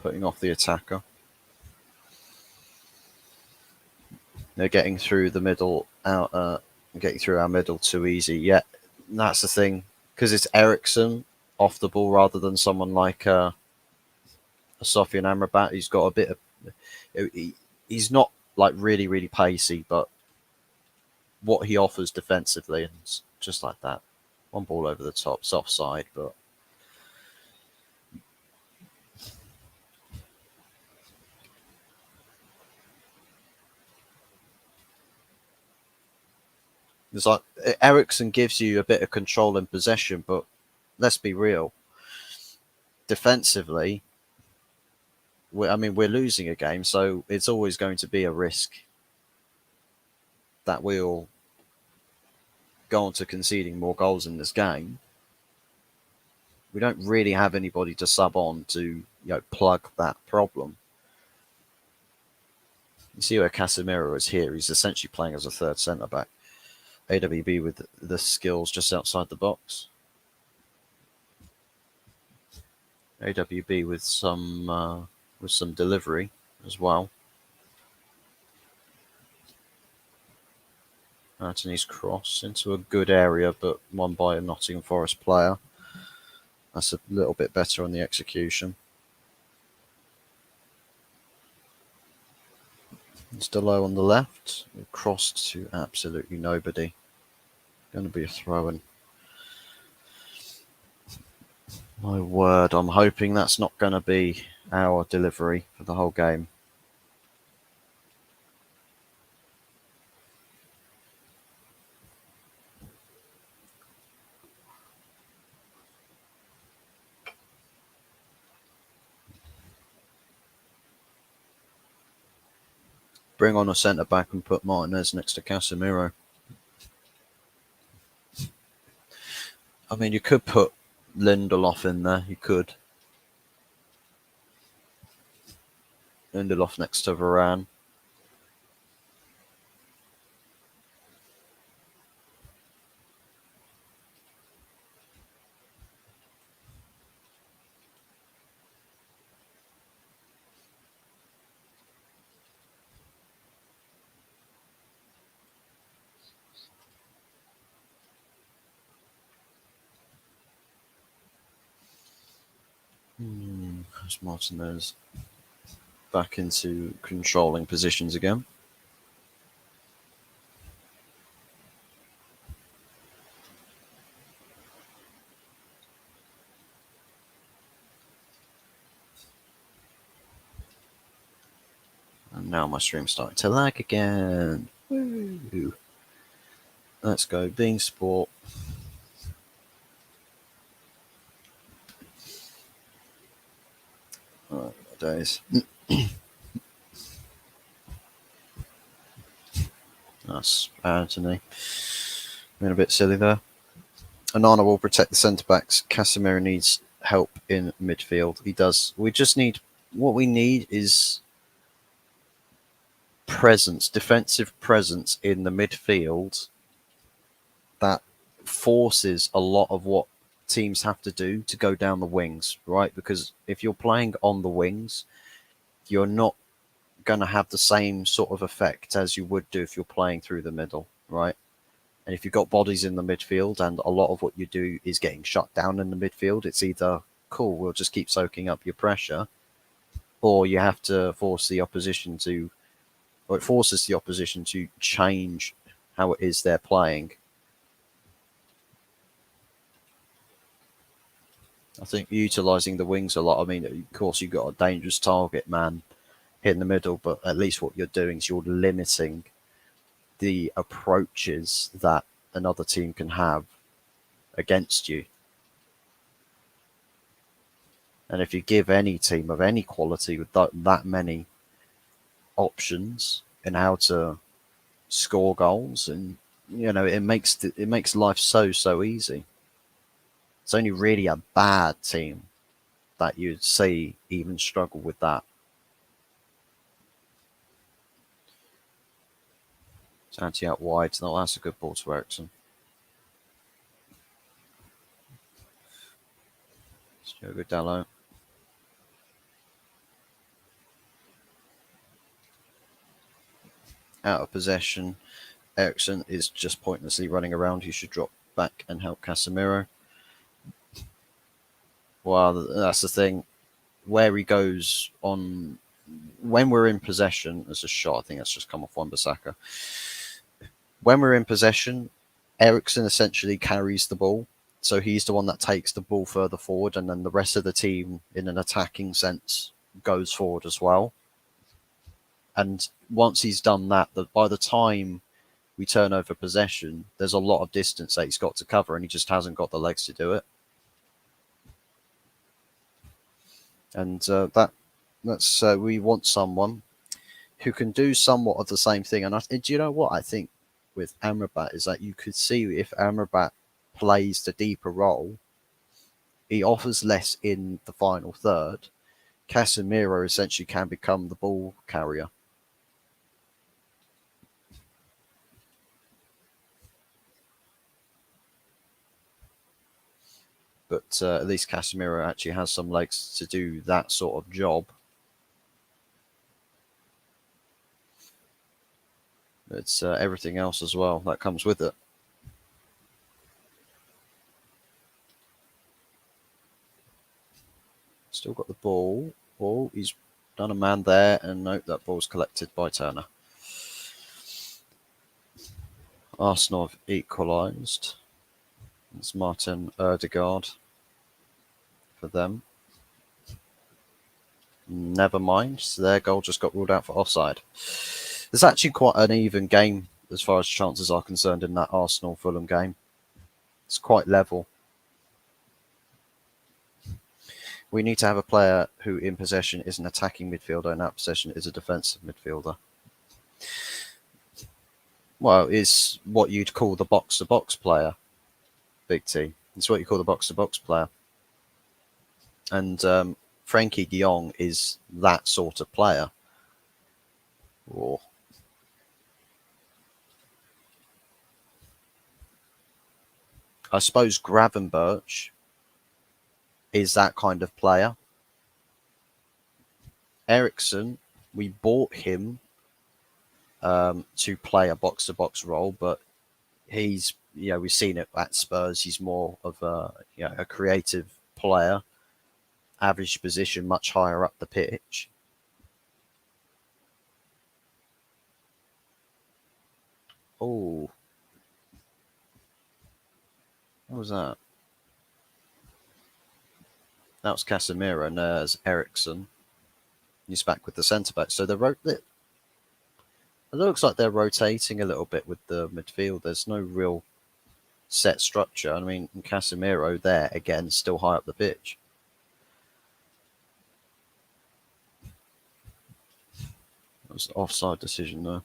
putting off the attacker. They're getting through the middle, getting through our middle too easy. Yeah, that's the thing, because it's Ericsson off the ball rather than someone like a Sofian Amrabat. He's got a bit of. He's not like really pacey, but what he offers defensively, and it's just like that. One ball over the top, it's offside, but it's like Ericsson gives you a bit of control and possession, but let's be real. Defensively, we're losing a game, so it's always going to be a risk that we'll go on to conceding more goals in this game. We don't really have anybody to sub on to plug that problem. You see where Casemiro is here. He's essentially playing as a third centre back. AWB with the skills just outside the box. AWB with some delivery as well. Anthony's cross into a good area, but won by a Nottingham Forest player. That's a little bit better on the execution. Still low on the left. Crossed to absolutely nobody. Going to be a throw-in. My word, I'm hoping that's not going to be our delivery for the whole game. Bring on a centre back and put Martinez next to Casemiro. I mean, you could put Lindelof in there. You could. ended off next to Varane. As Martinez back into controlling positions again. And now my stream's starting to lag again. Woo. Let's go. Being Sport. Oh, days. That's Anthony. Being a bit silly there. Onana will protect the centre backs. Casemiro needs help in midfield. He does. What we need is presence, defensive presence in the midfield that forces a lot of what teams have to do to go down the wings, right? Because if you're playing on the wings, you're not going to have the same sort of effect as you would do if you're playing through the middle, right? And if you've got bodies in the midfield and a lot of what you do is getting shut down in the midfield, it's either cool, we'll just keep soaking up your pressure, or you have to force the opposition to, or it forces the opposition to change how it is they're playing. I think utilising the wings a lot. I mean, of course, you've got a dangerous target man in the middle, but at least what you're doing is you're limiting the approaches that another team can have against you. And if you give any team of any quality with that many options in how to score goals, and it makes life so easy. It's only really a bad team that you'd see even struggle with that. Santi out wide. No, that's a good ball to Ericsson. Diogo Dalot. Out of possession. Ericsson is just pointlessly running around. He should drop back and help Casemiro. Well, that's the thing. Where he goes on, when we're in possession, as a shot, I think that's just come off Wan-Bissaka. When we're in possession, Ericsson essentially carries the ball. So he's the one that takes the ball further forward, and then the rest of the team, in an attacking sense, goes forward as well. And once he's done that, by the time we turn over possession, there's a lot of distance that he's got to cover, and he just hasn't got the legs to do it. And that's we want someone who can do somewhat of the same thing. And do you know what I think with Amrabat is that you could see if Amrabat plays the deeper role, he offers less in the final third. Casemiro essentially can become the ball carrier. But at least Casemiro actually has some legs to do that sort of job. It's everything else as well that comes with it. Still got the ball. Oh, he's done a man there, and nope, that ball's collected by Turner. Arsenal have equalised. It's Martin Ødegaard for them. Never mind. So their goal just got ruled out for offside. There's actually quite an even game as far as chances are concerned in that Arsenal-Fulham game. It's quite level. We need to have a player who in possession is an attacking midfielder and out of possession is a defensive midfielder. Well, is what you'd call the box-to-box player, Big T. It's what you call the box-to-box player. And Frankie de Jong is that sort of player. Or I suppose Gravenberch is that kind of player. Ericsson, we bought him to play a box-to-box role, but he's, we've seen it at Spurs. He's more of a creative player, average position, much higher up the pitch. Oh, what was that? That was Casemiro, and there's Ericsson. He's back with the centre back. So it looks like they're rotating a little bit with the midfield. There's no real set structure. I mean, Casemiro there again, still high up the pitch. It was an offside decision there.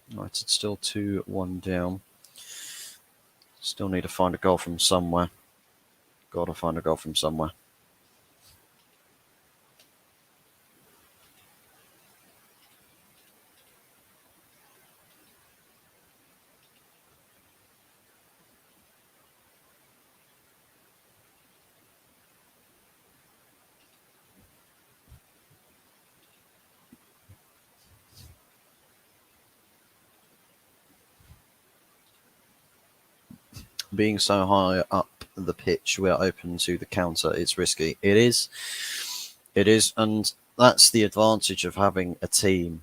United still 2-1 down. Still need to find a goal from somewhere. Got to find a goal from somewhere. Being so high up the pitch, we are open to the counter. It's risky. It is, and that's the advantage of having a team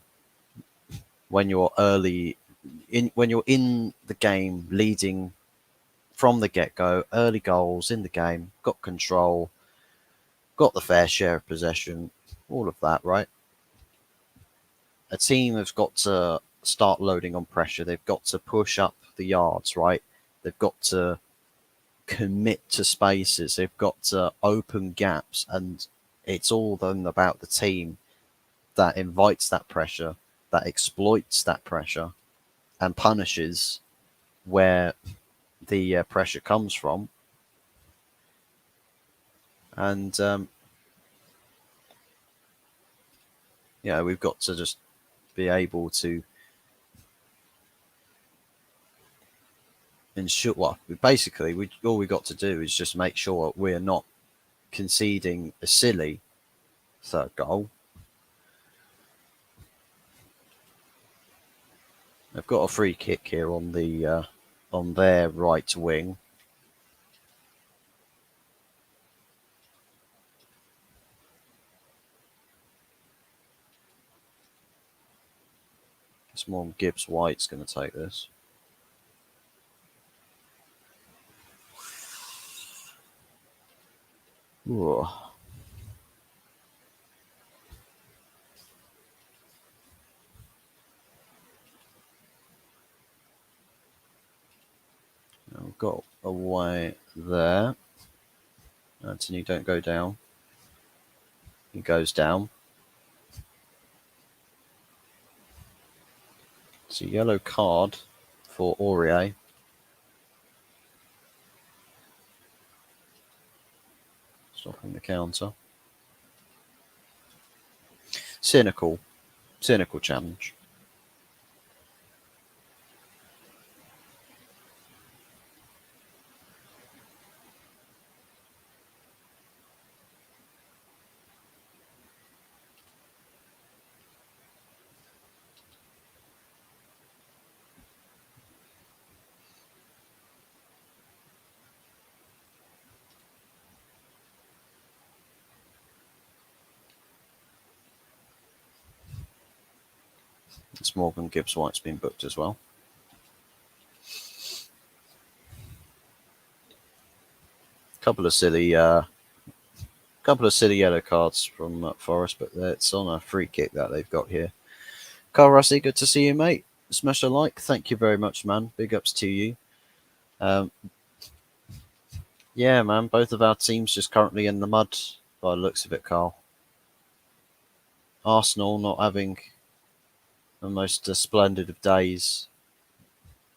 when you're when you're in the game, leading from the get-go, early goals in the game, got control, got the fair share of possession, all of that, right? A team has got to start loading on pressure. They've got to push up the yards, right? They've got to commit to spaces. They've got to open gaps, and it's all then about the team that invites that pressure, that exploits that pressure, and punishes where the pressure comes from. And we've got to just be able to ensure. Well, basically, all we got to do is just make sure we're not conceding a silly third goal. They've got a free kick here on their right wing. It's more Gibbs White's going to take this. Ooh. We've got away there. Anthony, don't go down. He goes down. It's a yellow card for Aurier. Stopping the counter. Cynical challenge. It's Morgan Gibbs White's been booked as well. Couple of silly yellow cards from Forest, but it's on a free kick that they've got here. Carl Rossi, good to see you, mate. Smash a like. Thank you very much, man. Big ups to you. Yeah, man, both of our teams just currently in the mud by the looks of it, Carl. Arsenal not having the most splendid of days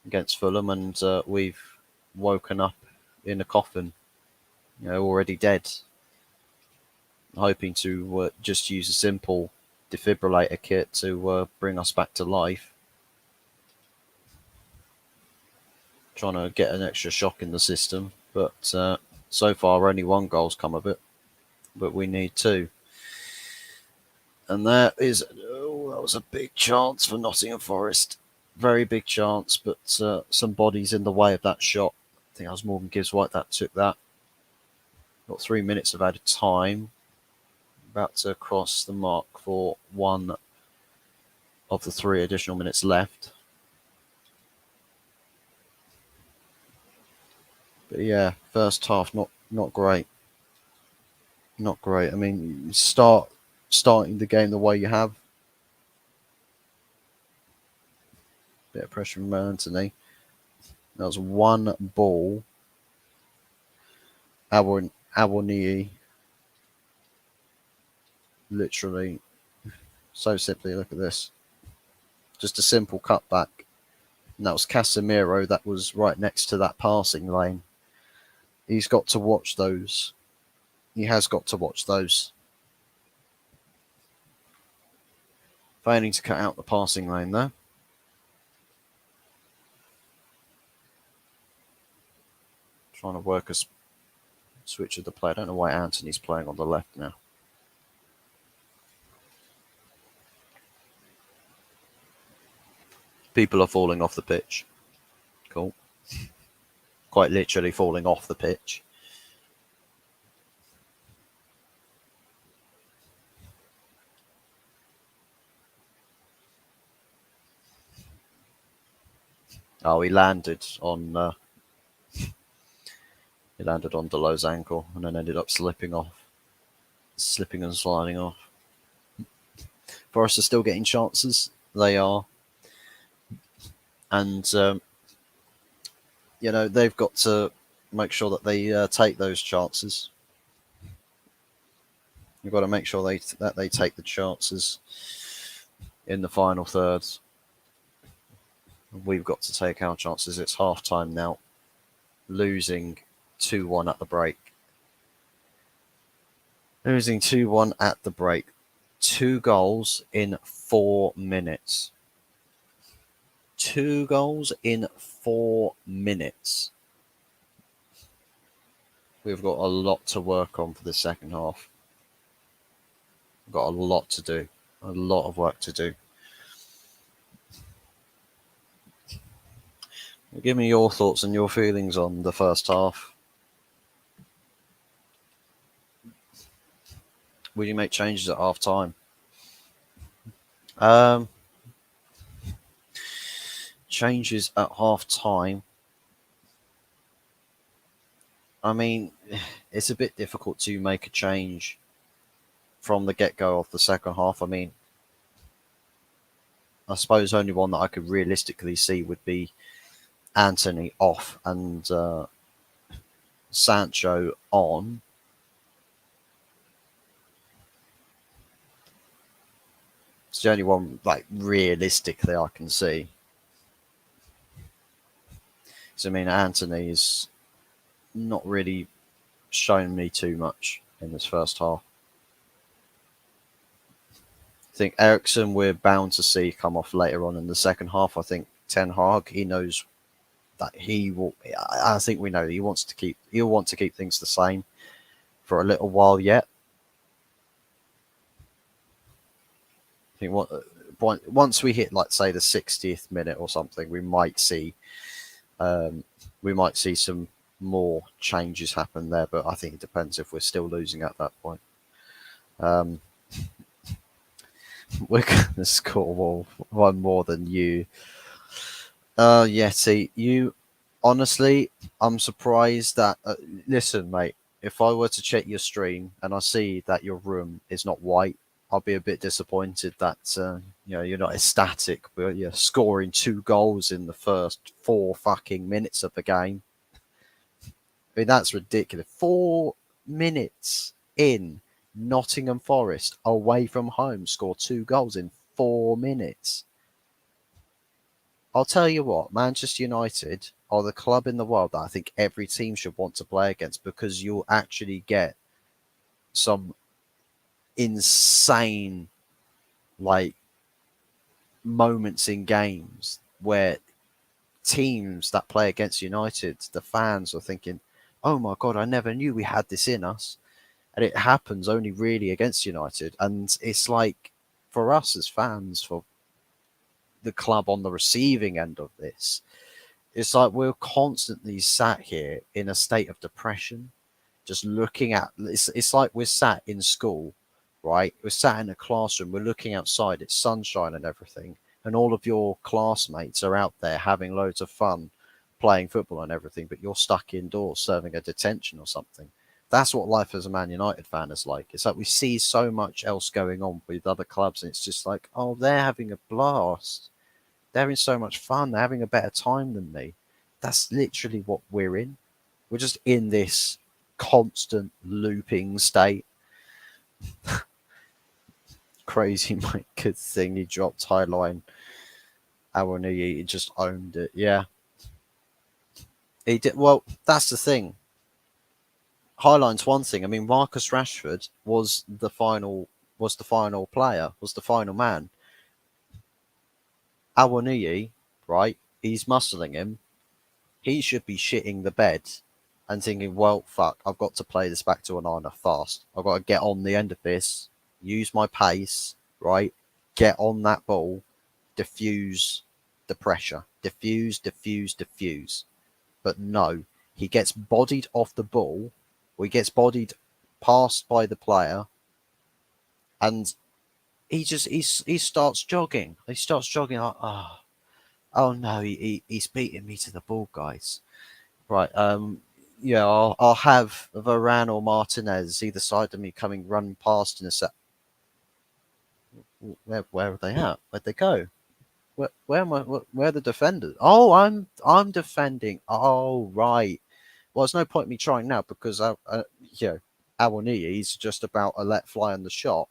against Fulham, and we've woken up in a coffin, already dead. Hoping to just use a simple defibrillator kit to bring us back to life. Trying to get an extra shock in the system, but so far only one goal's come of it, but we need two. And that was a big chance for Nottingham Forest. Very big chance, but some bodies in the way of that shot. I think that was Morgan Gibbs-White that took that. Got 3 minutes of added time. About to cross the mark for one of the 3 additional minutes left. But yeah, first half not great. Not great. I mean, starting the game the way you have. Bit of pressure from Anthony. That was one ball. Awoniyi literally, so simply, look at this. Just a simple cutback. And that was Casemiro that was right next to that passing lane. He's got to watch those. He has got to watch those. Failing to cut out the passing lane there. Trying to work a switch of the play. I don't know why Anthony's playing on the left now. People are falling off the pitch. Cool. Quite literally falling off the pitch. Oh, he landed on Deleu's ankle and then ended up slipping and sliding off. Forest are still getting chances. They are. And, they've got to make sure that they take those chances. You've got to make sure that they take the chances in the final third. We've got to take our chances. It's half time now. Losing 2-1 at the break. Losing 2-1 at the break. 2 goals in 4 minutes. 2 goals in 4 minutes. We've got a lot to work on for the second half. We've got a lot to do. A lot of work to do. Give me your thoughts and your feelings on the first half. Will you make changes at half time? Changes at half time. I mean, it's a bit difficult to make a change from the get-go of the second half. I mean, I suppose only one that I could realistically see would be Anthony off and Sancho on. It's the only one, realistically I can see. So, I mean, Anthony's not really shown me too much in this first half. I think Eriksen we're bound to see come off later on in the second half. I think Ten Hag, he knows that he will. I think we know he'll want to keep things the same for a little while yet. I think once we hit, say, the 60th minute or something, we might see some more changes happen there. But I think it depends if we're still losing at that point. We're going to score one more than you. Yeti, you honestly, I'm surprised that. Listen, mate, if I were to check your stream and I see that your room is not white, I'll be a bit disappointed that you're not ecstatic, but you're scoring 2 goals in the first 4 fucking minutes of the game. I mean, that's ridiculous. 4 minutes in, Nottingham Forest away from home score 2 goals in 4 minutes. I'll tell you what, Manchester United are the club in the world that I think every team should want to play against, because you'll actually get some insane, like, moments in games where teams that play against United, the fans are thinking, oh my God, I never knew we had this in us. And it happens only really against United. And it's like, for us as fans, for the club on the receiving end of this, it's like we're constantly sat here in a state of depression, just looking at it's like we're sat in school, right? We're sat in a classroom, we're looking outside, it's sunshine and everything, and all of your classmates are out there having loads of fun playing football and everything, but you're stuck indoors serving a detention or something. That's what life as a Man United fan is like. It's like we see so much else going on with other clubs, and it's just like, oh, they're having a blast. They're having so much fun. They're having a better time than me. That's literally what we're in. We're just in this constant looping state. Crazy Mike, good thing he dropped Highline. Awoniyi, he just owned it. Yeah, he did. Well, that's the thing. Highline's one thing. I mean, Marcus Rashford was the final player, was the final man. Awoniyi, right? He's muscling him. He should be shitting the bed and thinking, well, fuck, I've got to play this back to Onana fast. I've got to get on the end of this, use my pace, right? Get on that ball, diffuse the pressure. Diffuse. But no, he gets bodied off the ball, or he gets bodied passed by the player, and he starts jogging. He starts jogging like, oh no, he's beating me to the ball, guys. Right. Yeah, I'll have Varane or Martinez either side of me coming run past in a set. Where are they at? Where'd they go? Where am I? Where are the defenders? Oh, I'm defending. Oh, right. Well, there's no point in me trying now because you know, Awoniyi is just about a let fly on the shot.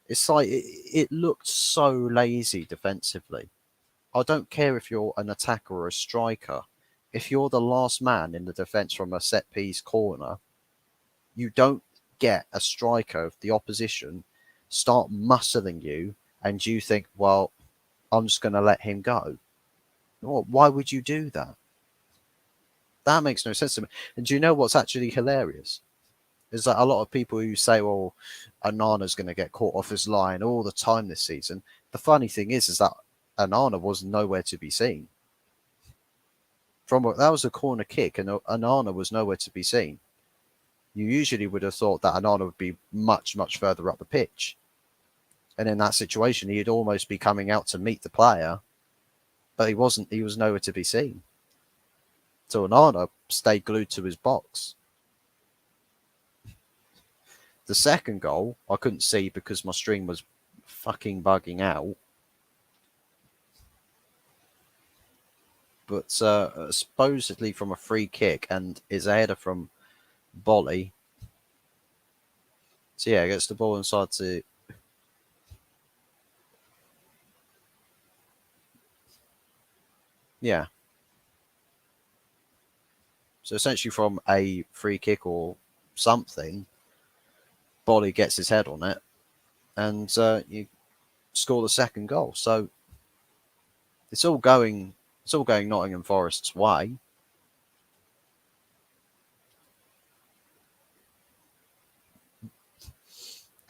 It's like it looked so lazy defensively. I don't care if you're an attacker or a striker. If you're the last man in the defence from a set piece corner, you don't get a striker of the opposition start muscling you and you think, well, I'm just going to let him go. Well, why would you do that? That makes no sense to me. And do you know what's actually hilarious? Is that a lot of people who say, well, Anana's going to get caught off his line all the time this season. The funny thing is that Anana was nowhere to be seen. That was a corner kick, and Anana was nowhere to be seen. You usually would have thought that Anana would be much, much further up the pitch. And in that situation, he'd almost be coming out to meet the player, but he wasn't. He was nowhere to be seen. So Anana stayed glued to his box. The second goal, I couldn't see because my stream was fucking bugging out. But supposedly from a free kick and is a header from Bolly. So yeah, gets the ball inside to... Yeah. So essentially from a free kick or something, Bolly gets his head on it and you score the second goal. So it's all going Nottingham Forest's way.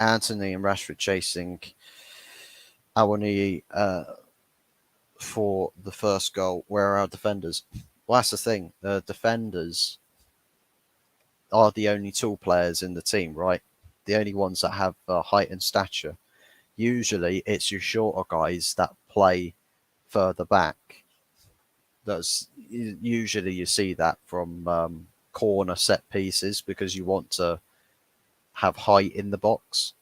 Anthony and Rashford chasing Awoniyi for the first goal. Where are our defenders? Well, that's the thing. The defenders are the only tall players in the team, right? The only ones that have height and stature. Usually, it's your shorter guys that play further back. That's usually you see that from corner set pieces because you want to have height in the box,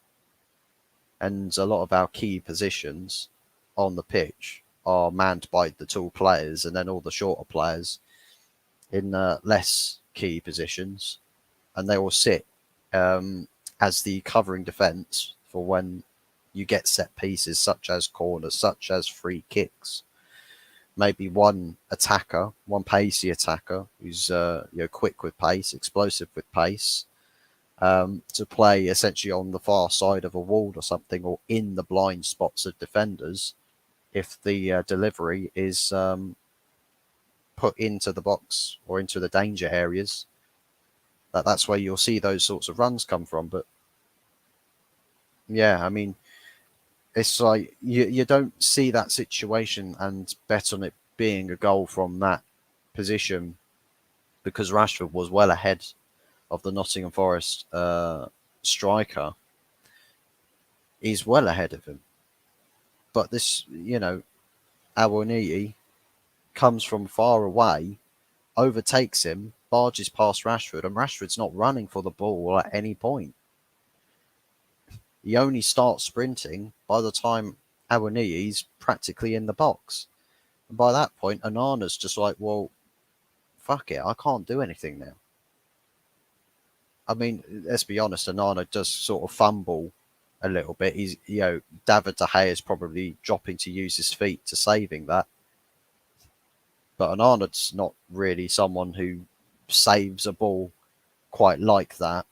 and a lot of our key positions on the pitch are manned by the tall players, and then all the shorter players in less key positions, and they will sit as the covering defence for when you get set pieces, such as corners, such as free kicks. Maybe one attacker, one pacey attacker who's quick with pace, explosive with pace, to play essentially on the far side of a wall or something, or in the blind spots of defenders if the delivery is put into the box or into the danger areas. That's where you'll see those sorts of runs come from. But yeah, I mean, it's like you don't see that situation and bet on it being a goal from that position, because Rashford was well ahead of the Nottingham Forest striker. He's well ahead of him. But this, Awoniyi comes from far away, overtakes him, barges past Rashford, and Rashford's not running for the ball at any point. He only starts sprinting by the time Awoniyi's practically in the box. And by that point, Onana's just like, well, fuck it, I can't do anything now. I mean, let's be honest, Onana does sort of fumble a little bit. He's, David De Gea is probably dropping to use his feet to saving that. But Onana's not really someone who saves a ball quite like that.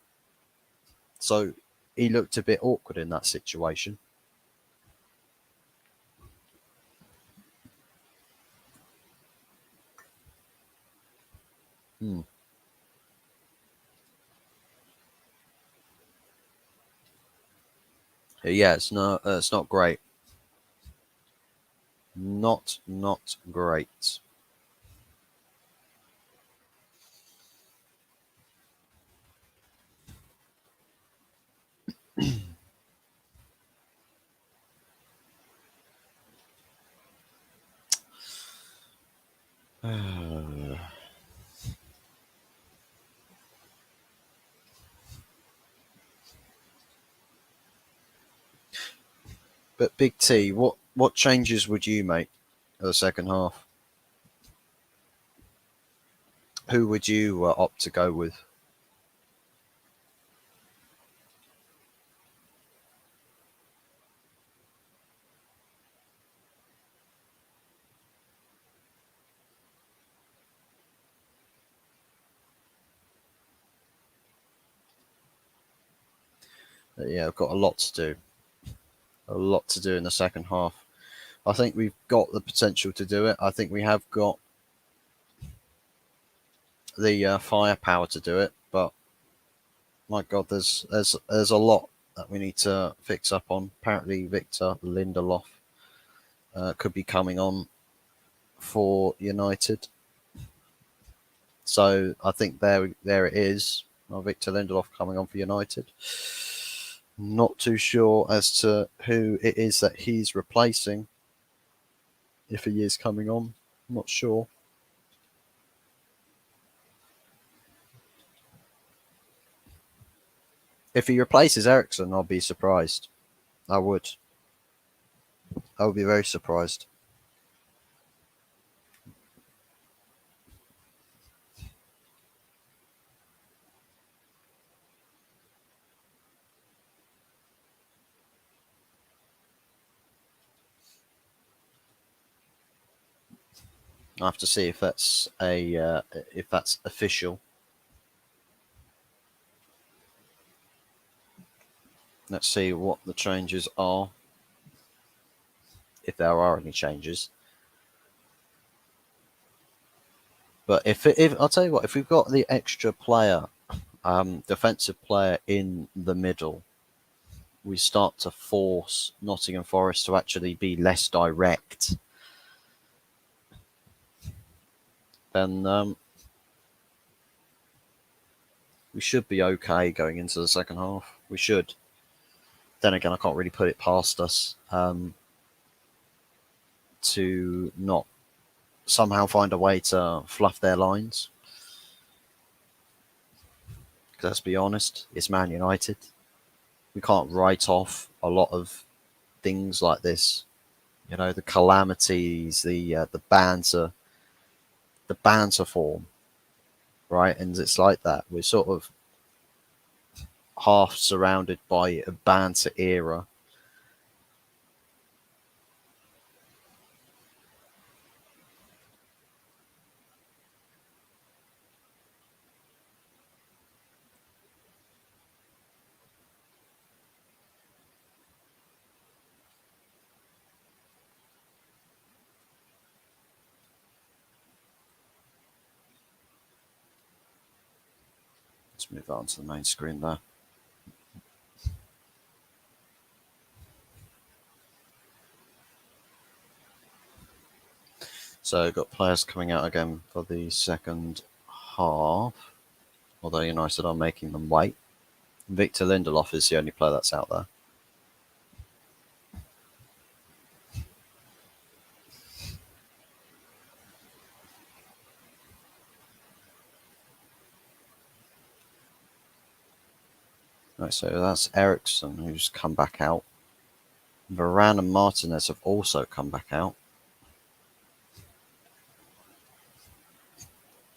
So he looked a bit awkward in that situation. Hmm. Yeah, it's not great. Not great. But Big T, what changes would you make in the second half? Who would you opt to go with? Yeah, I've got a lot to do. A lot to do in the second half. I think we've got the potential to do it. I think we have got the firepower to do it. But my God, there's a lot that we need to fix up on. Apparently, Victor Lindelof could be coming on for United. So I think there it is. Well, Victor Lindelof coming on for United. Not too sure as to who it is that he's replacing. If he is coming on, I'm not sure. If he replaces Ericsson, I'll be surprised. I would. I would be very surprised. I have to see if that's official. Let's see what the changes are, if there are any changes. But if I'll tell you what, if we've got the extra player, defensive player in the middle, we start to force Nottingham Forest to actually be less direct. Then we should be okay going into the second half. We should. Then again, I can't really put it past us to not somehow find a way to fluff their lines. Because let's be honest, it's Man United. We can't write off a lot of things like this. The calamities, the banter form. right? And it's like that. We're sort of half surrounded by a banter era. Let's move on to the main screen there. So got players coming out again for the second half, although United are making them wait. Victor Lindelof is the only player that's out there. Right, so that's Ericsson who's come back out. Varane and Martinez have also come back out.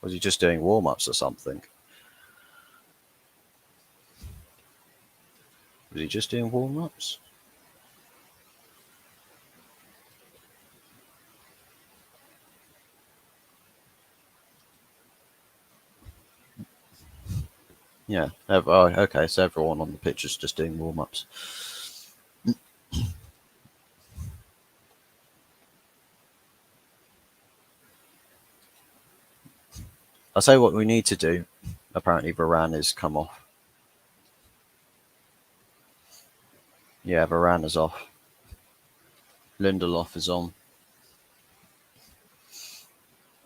Was he just doing warm-ups or something? Was he just doing warm-ups? Yeah. Oh, okay, so everyone on the pitch is just doing warm-ups. I'll tell you what we need to do. Apparently Varane has come off. Yeah, Varane is off. Lindelof is on.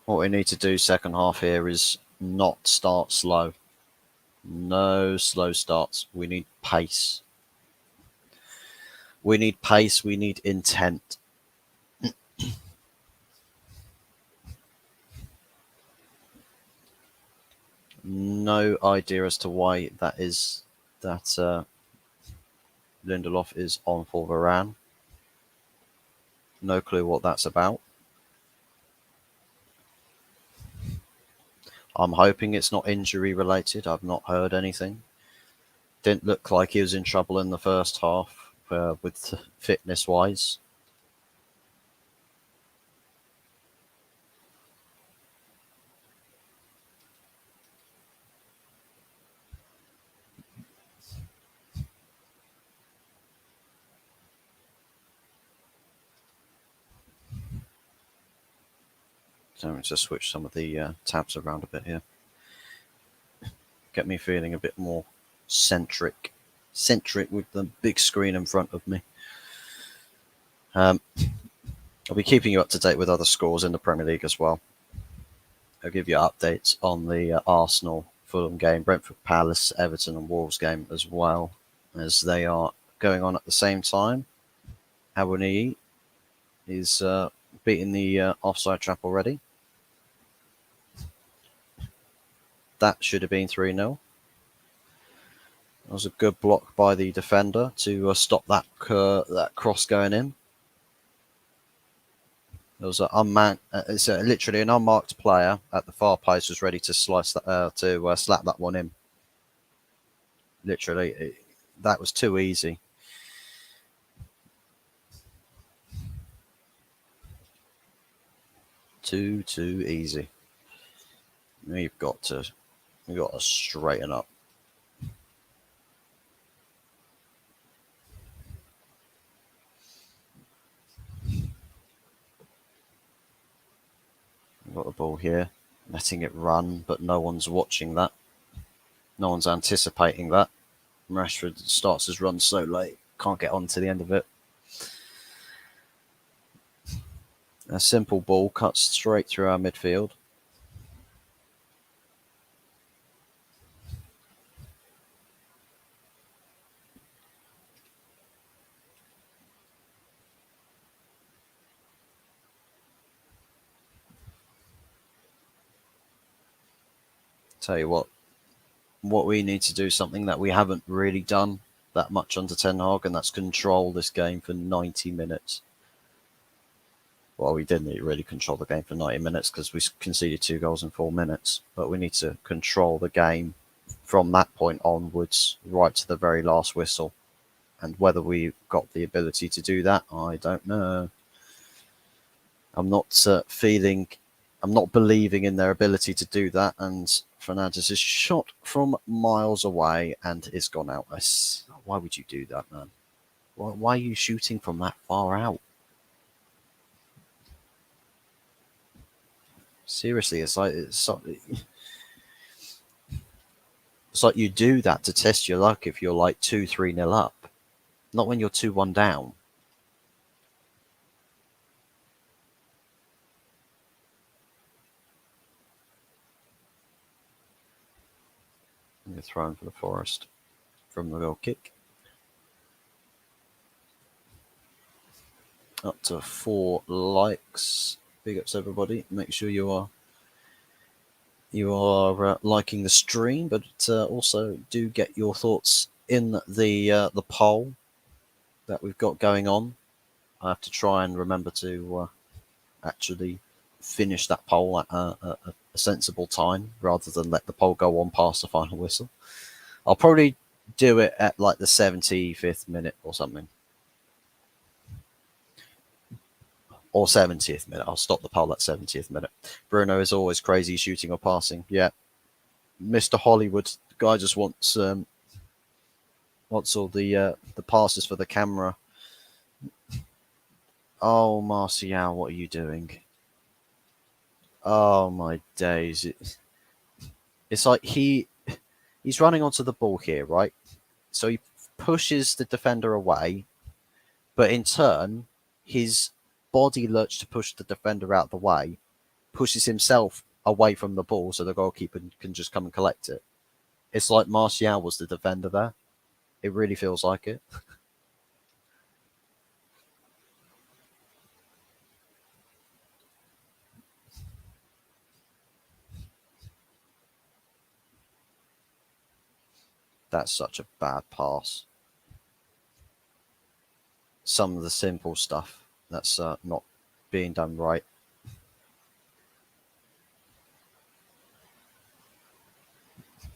What we need to do second half here is not start slow. No slow starts. We need pace. We need pace. We need intent. No idea as to why that is. That Lindelof is on for Varane. No clue what that's about. I'm hoping it's not injury related. I've not heard anything. Didn't look like he was in trouble in the first half with fitness wise. So let me just switch some of the tabs around a bit here. Get me feeling a bit more centric with the big screen in front of me. I'll be keeping you up to date with other scores in the Premier League as well. I'll give you updates on the Arsenal Fulham game, Brentford Palace, Everton and Wolves game as well, as they are going on at the same time. Awoniyi is beating the offside trap already. That should have been 3-0. That was a good block by the defender to stop that cross going in. There was it's literally an unmarked player at the far post was ready to slice that, slap that one in. Literally, that was too easy. Too easy. You've got to straighten up. We've got the ball here, letting it run, but no one's watching that. No one's anticipating that. Rashford starts his run so late, can't get on to the end of it. A simple ball cuts straight through our midfield. Tell you what we need to do something that we haven't really done that much under Ten Hag, and that's control this game for 90 minutes. Well, we didn't really control the game for 90 minutes because we conceded 2 goals in 4 minutes. But we need to control the game from that point onwards, right to the very last whistle. And whether we got the ability to do that, I don't know. I'm not I'm not believing in their ability to do that. And Fernandes is shot from miles away and is gone out. Why would you do that, man? Why are you shooting from that far out? Seriously, it's like you do that to test your luck if you're like 2-3-0 up, not when you're 2-1 down. And you're thrown for the Forest from the goal kick. Up to 4 likes. Big ups everybody. Make sure you are liking the stream, but also do get your thoughts in the poll that we've got going on. I have to try and remember to actually finish that poll at a sensible time rather than let the poll go on past the final whistle. I'll probably do it at like the 75th minute or something. Or 70th minute. I'll stop the poll at 70th minute. Bruno is always crazy shooting or passing. Yeah. Mr. Hollywood, the guy just wants all the passes for the camera. Oh, Martial, what are you doing? Oh my days! It's like he's running onto the ball here, right? So he pushes the defender away, but in turn, his body lurch to push the defender out of the way pushes himself away from the ball, so the goalkeeper can just come and collect it. It's like Martial was the defender there. It really feels like it. That's such a bad pass. Some of the simple stuff that's not being done right.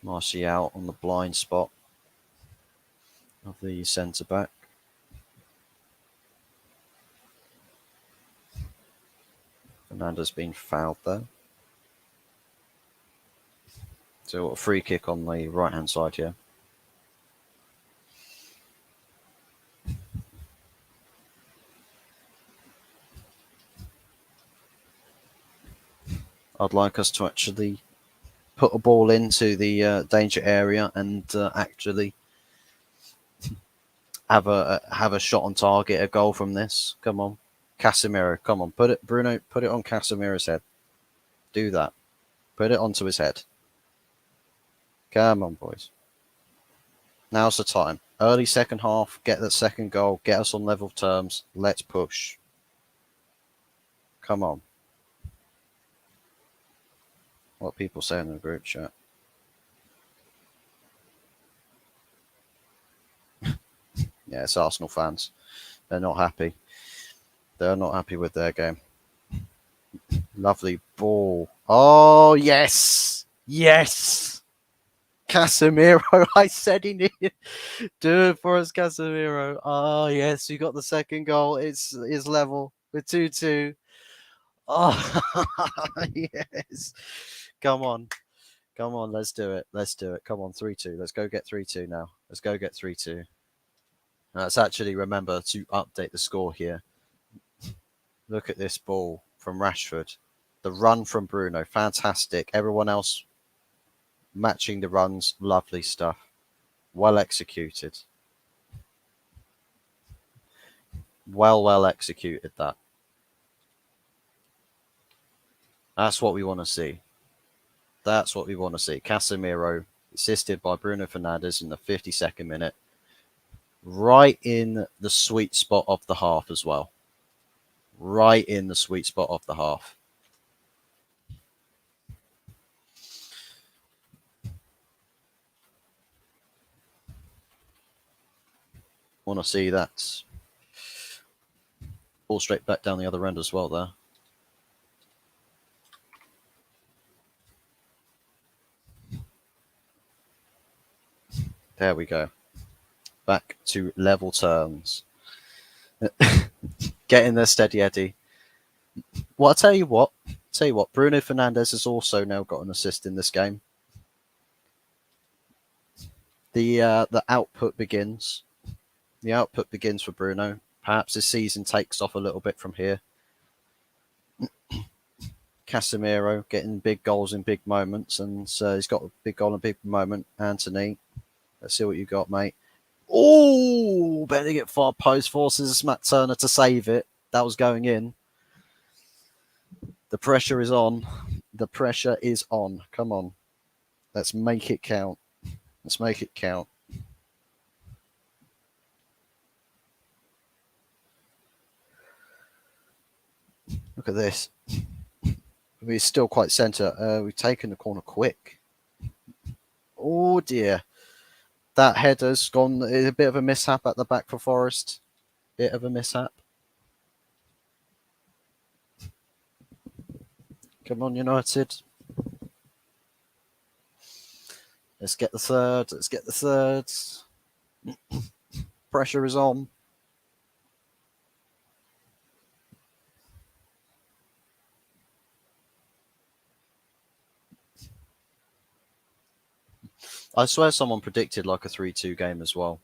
Martial on the blind spot of the centre back. Fernandes been fouled there. So a free kick on the right hand side here. I'd like us to actually put a ball into the danger area and actually have a shot on target, a goal from this. Come on, Casemiro, come on, Bruno, put it on Casemiro's head. Do that. Put it onto his head. Come on, boys. Now's the time. Early second half, get that second goal, get us on level terms. Let's push. Come on. What people say in the group chat. Yeah, it's Arsenal fans. They're not happy. They're not happy with their game. Lovely ball. Oh, yes. Yes. Casemiro. I said he needed do it for us, Casemiro. Oh, yes. We got the second goal. It's level with 2-2. Oh, yes. Come on. Come on. Let's do it. Let's do it. Come on. 3-2. Let's go get 3-2 now. Let's go get 3-2. Let's actually remember to update the score here. Look at this ball from Rashford. The run from Bruno, fantastic. Everyone else matching the runs, lovely stuff. Well executed. Well executed that. That's what we want to see. That's what we want to see. Casemiro, assisted by Bruno Fernandes in the 52nd minute. Right in the sweet spot of the half as well. Right in the sweet spot of the half. Want to see that. Ball straight back down the other end as well there. There we go. Back to level terms. Get in there, steady Eddie. Well, I'll tell you what. Bruno Fernandes has also now got an assist in this game. The output begins. The output begins for Bruno. Perhaps his season takes off a little bit from here. Casemiro getting big goals in big moments, and he's got a big goal in a big moment. Anthony, let's see what you got, mate. Oh, bending it far post, forces Matt Turner to save it. That was going in. The pressure is on. The pressure is on. Come on. Let's make it count. Let's make it count. Look at this. We're still quite centre. We've taken the corner quick. Oh dear. That header's gone. A bit of a mishap at the back for Forest. Bit of a mishap. Come on, United. Let's get the third. Let's get the third. Pressure is on. I swear someone predicted like a 3-2 game as well.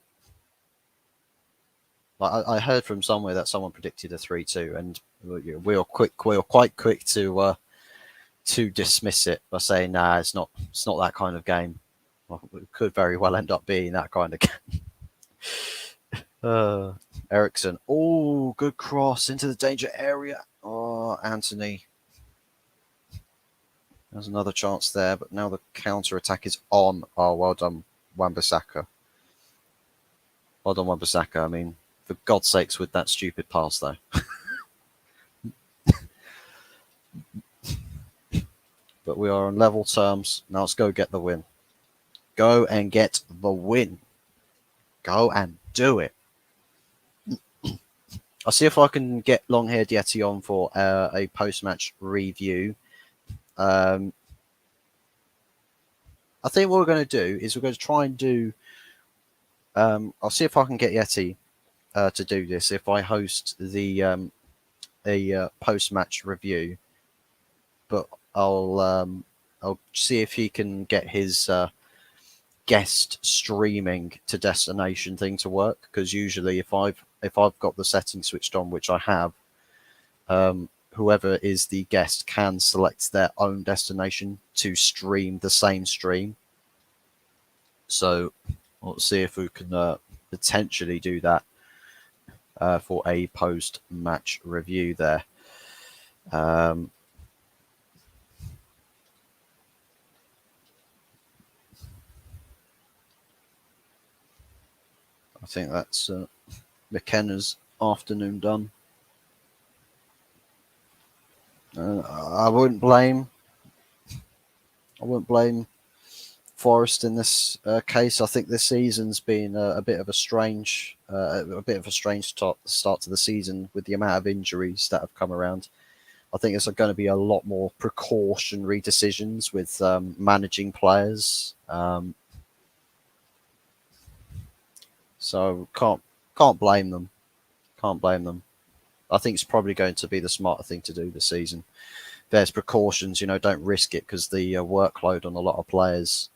Like I heard from somewhere that someone predicted a 3-2, and we were quite quick to dismiss it by saying, "Nah, it's not that kind of game." Well, it could very well end up being that kind of game. Ericsson, oh, good cross into the danger area. Oh, Anthony. There's another chance there, but now the counter attack is on. Oh, well done, Wan-Bissaka. Well done, Wan-Bissaka. I mean, for God's sakes, with that stupid pass, though. But we are on level terms. Now let's go get the win. Go and get the win. Go and do it. I'll see if I can get long-haired Yeti on for a post-match review. I think what we're going to do is we're going to try and do... I'll see if I can get Yeti to do this if I host the post-match review. But I'll see if he can get his guest streaming to destination thing to work, because usually if I've got the settings switched on, which I have, whoever is the guest can select their own destination to stream the same stream. So let's see if we can potentially do that for a post-match review there. I think that's McKenna's afternoon done. I wouldn't blame Forest in this case. I think this season's been a bit of a strange start to the season with the amount of injuries that have come around. I think there's going to be a lot more precautionary decisions with managing players. So can't blame them. Can't blame them. I think it's probably going to be the smarter thing to do this season. There's precautions, don't risk it, because the workload on a lot of players,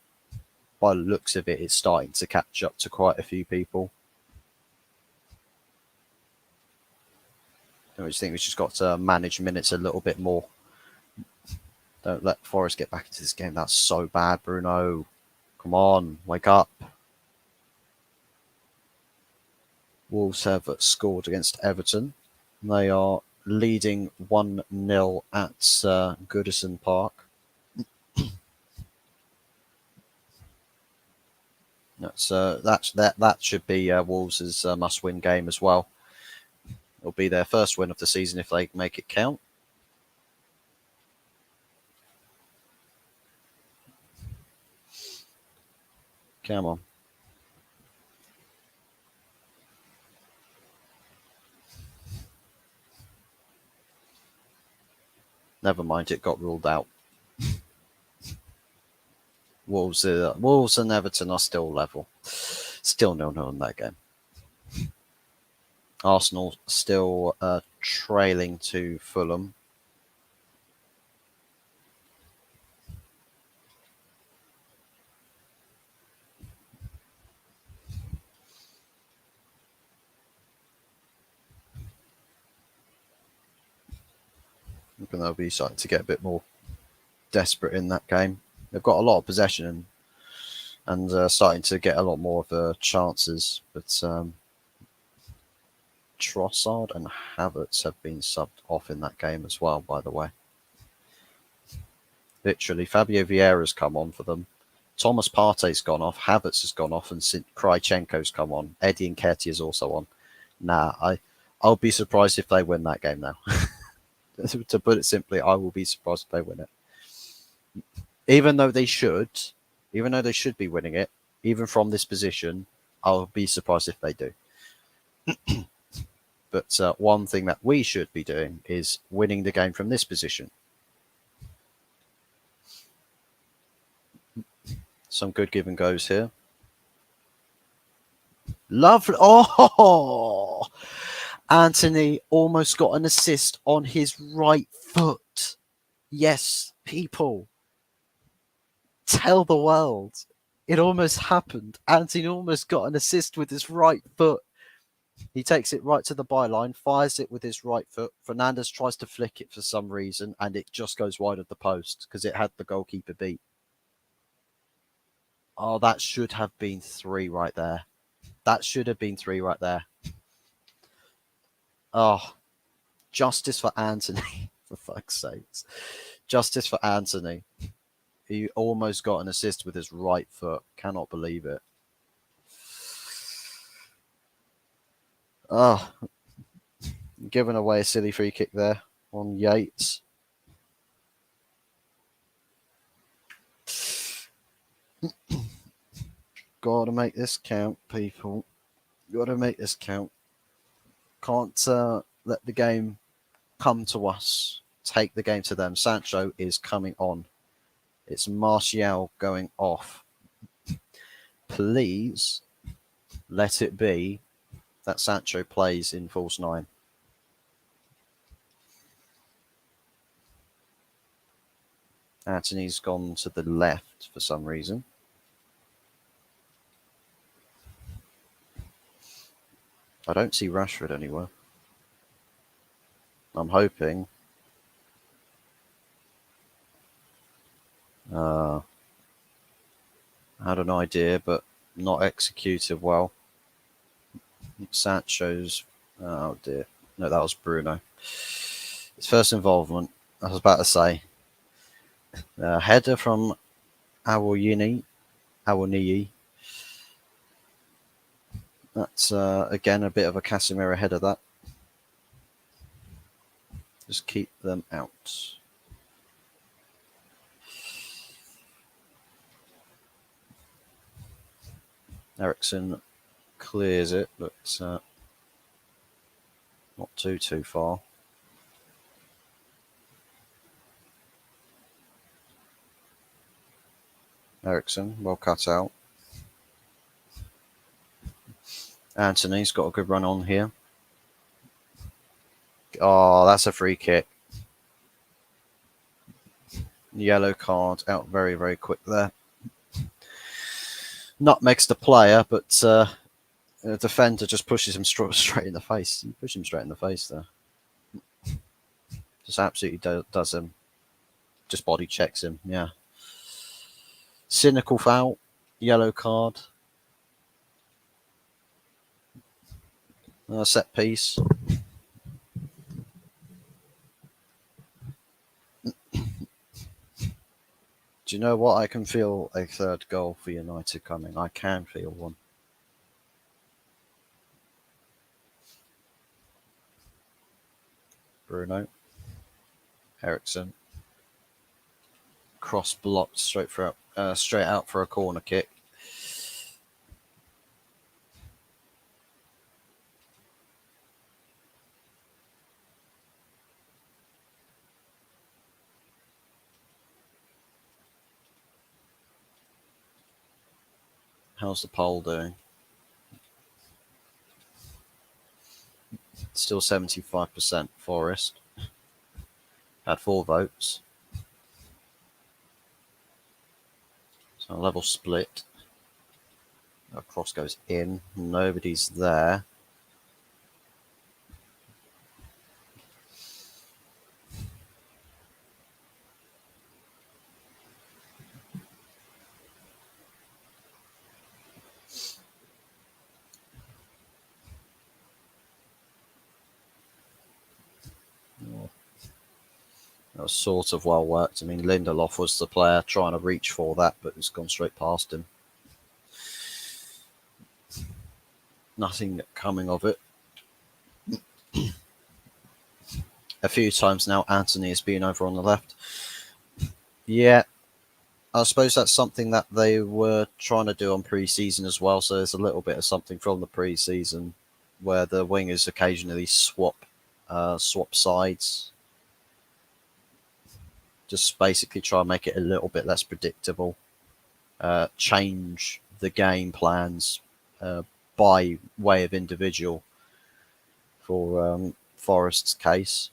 by the looks of it, is starting to catch up to quite a few people. I just think we've just got to manage minutes a little bit more. Don't let Forest get back into this game. That's so bad, Bruno. Come on, wake up. Wolves have scored against Everton. They are leading 1-0 at Goodison Park. That should be Wolves' must-win game as well. It'll be their first win of the season if they make it count. Come on. Never mind, it got ruled out. Wolves and Everton are still level. Still 0-0 in that game. Arsenal still trailing to Fulham. Even they'll be starting to get a bit more desperate in that game. They've got a lot of possession and starting to get a lot more of the chances, but Trossard and Havertz have been subbed off in that game as well, by the way. Literally, Fabio Vieira's come on for them. Thomas Partey's gone off. Havertz has gone off, and Krychenko's come on. Eddie Nketiah's also on. I'll be surprised if they win that game now. To put it simply, I will be surprised if they win it. Even though they should be winning it, even from this position, I'll be surprised if they do. But one thing that we should be doing is winning the game from this position. Some good give and goes here. Lovely. Oh! Anthony almost got an assist on his right foot. Yes, people. Tell the world. It almost happened. Anthony almost got an assist with his right foot. He takes it right to the byline, fires it with his right foot. Fernandes tries to flick it for some reason, and it just goes wide of the post because it had the goalkeeper beat. Oh, that should have been 3 right there. That should have been 3 right there. Oh, justice for Anthony, for fuck's sakes. Justice for Anthony. He almost got an assist with his right foot. Cannot believe it. Oh, giving away a silly free kick there on Yates. Gotta make this count, people. Gotta make this count. Can't let the game come to us. Take the game to them. Sancho is coming on. It's Martial going off. Please let it be that Sancho plays in false 9. Anthony's gone to the left for some reason. I don't see Rashford anywhere. I'm hoping. I had an idea, but not executed well. Sancho's. Oh dear. No, that was Bruno. His first involvement, I was about to say. Header from Awoniyi. That's again a bit of a Casemiro header. That just keep them out. Eriksen clears it, but not too far. Eriksen, well cut out. Anthony's got a good run on here. Oh, that's a free kick. Yellow card out very, very quick there. Nutmegs the player, but the defender just pushes him straight in the face. He pushed him straight in the face there. Just absolutely does him. Just body checks him, yeah. Cynical foul, yellow card. Set piece. Do you know what? I can feel a third goal for United coming. I can feel one. Bruno. Eriksen. Cross blocked straight out for a corner kick. How's the poll doing? Still 75% Forest. Had 4 votes. So a level split. A cross goes in. Nobody's there. That was sort of well worked. I mean, Lindelof was the player trying to reach for that, but it's gone straight past him. Nothing coming of it. A few times now, Anthony has been over on the left. Yeah, I suppose that's something that they were trying to do on pre-season as well. So there's a little bit of something from the pre-season where the wingers occasionally swap sides. Just basically try and make it a little bit less predictable. Change the game plans by way of individual for Forest's case.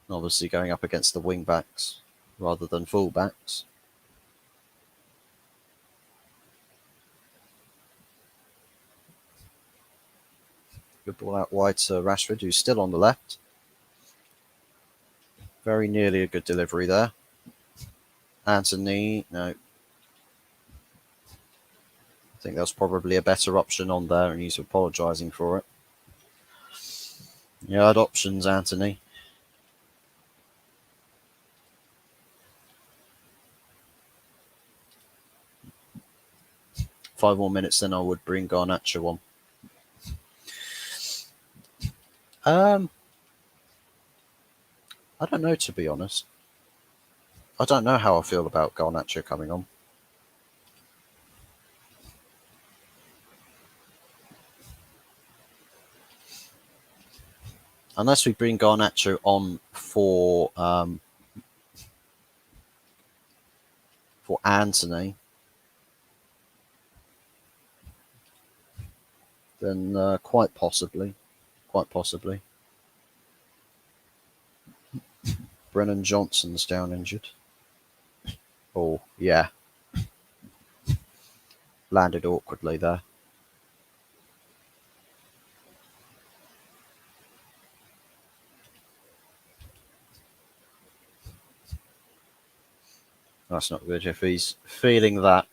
Obviously going up against the wing backs rather than full backs. Good ball out wide to Rashford, who's still on the left. Very nearly a good delivery there. Anthony, no. I think that was probably a better option on there, and he's apologising for it. You had options, Anthony. Five more minutes, then I would bring Garnacho on. I don't know, to be honest. I don't know how I feel about Garnacho coming on. Unless we bring Garnacho on for Anthony, then quite possibly. Brennan Johnson's down injured. Oh, yeah. Landed awkwardly there. That's not good. If he's feeling that,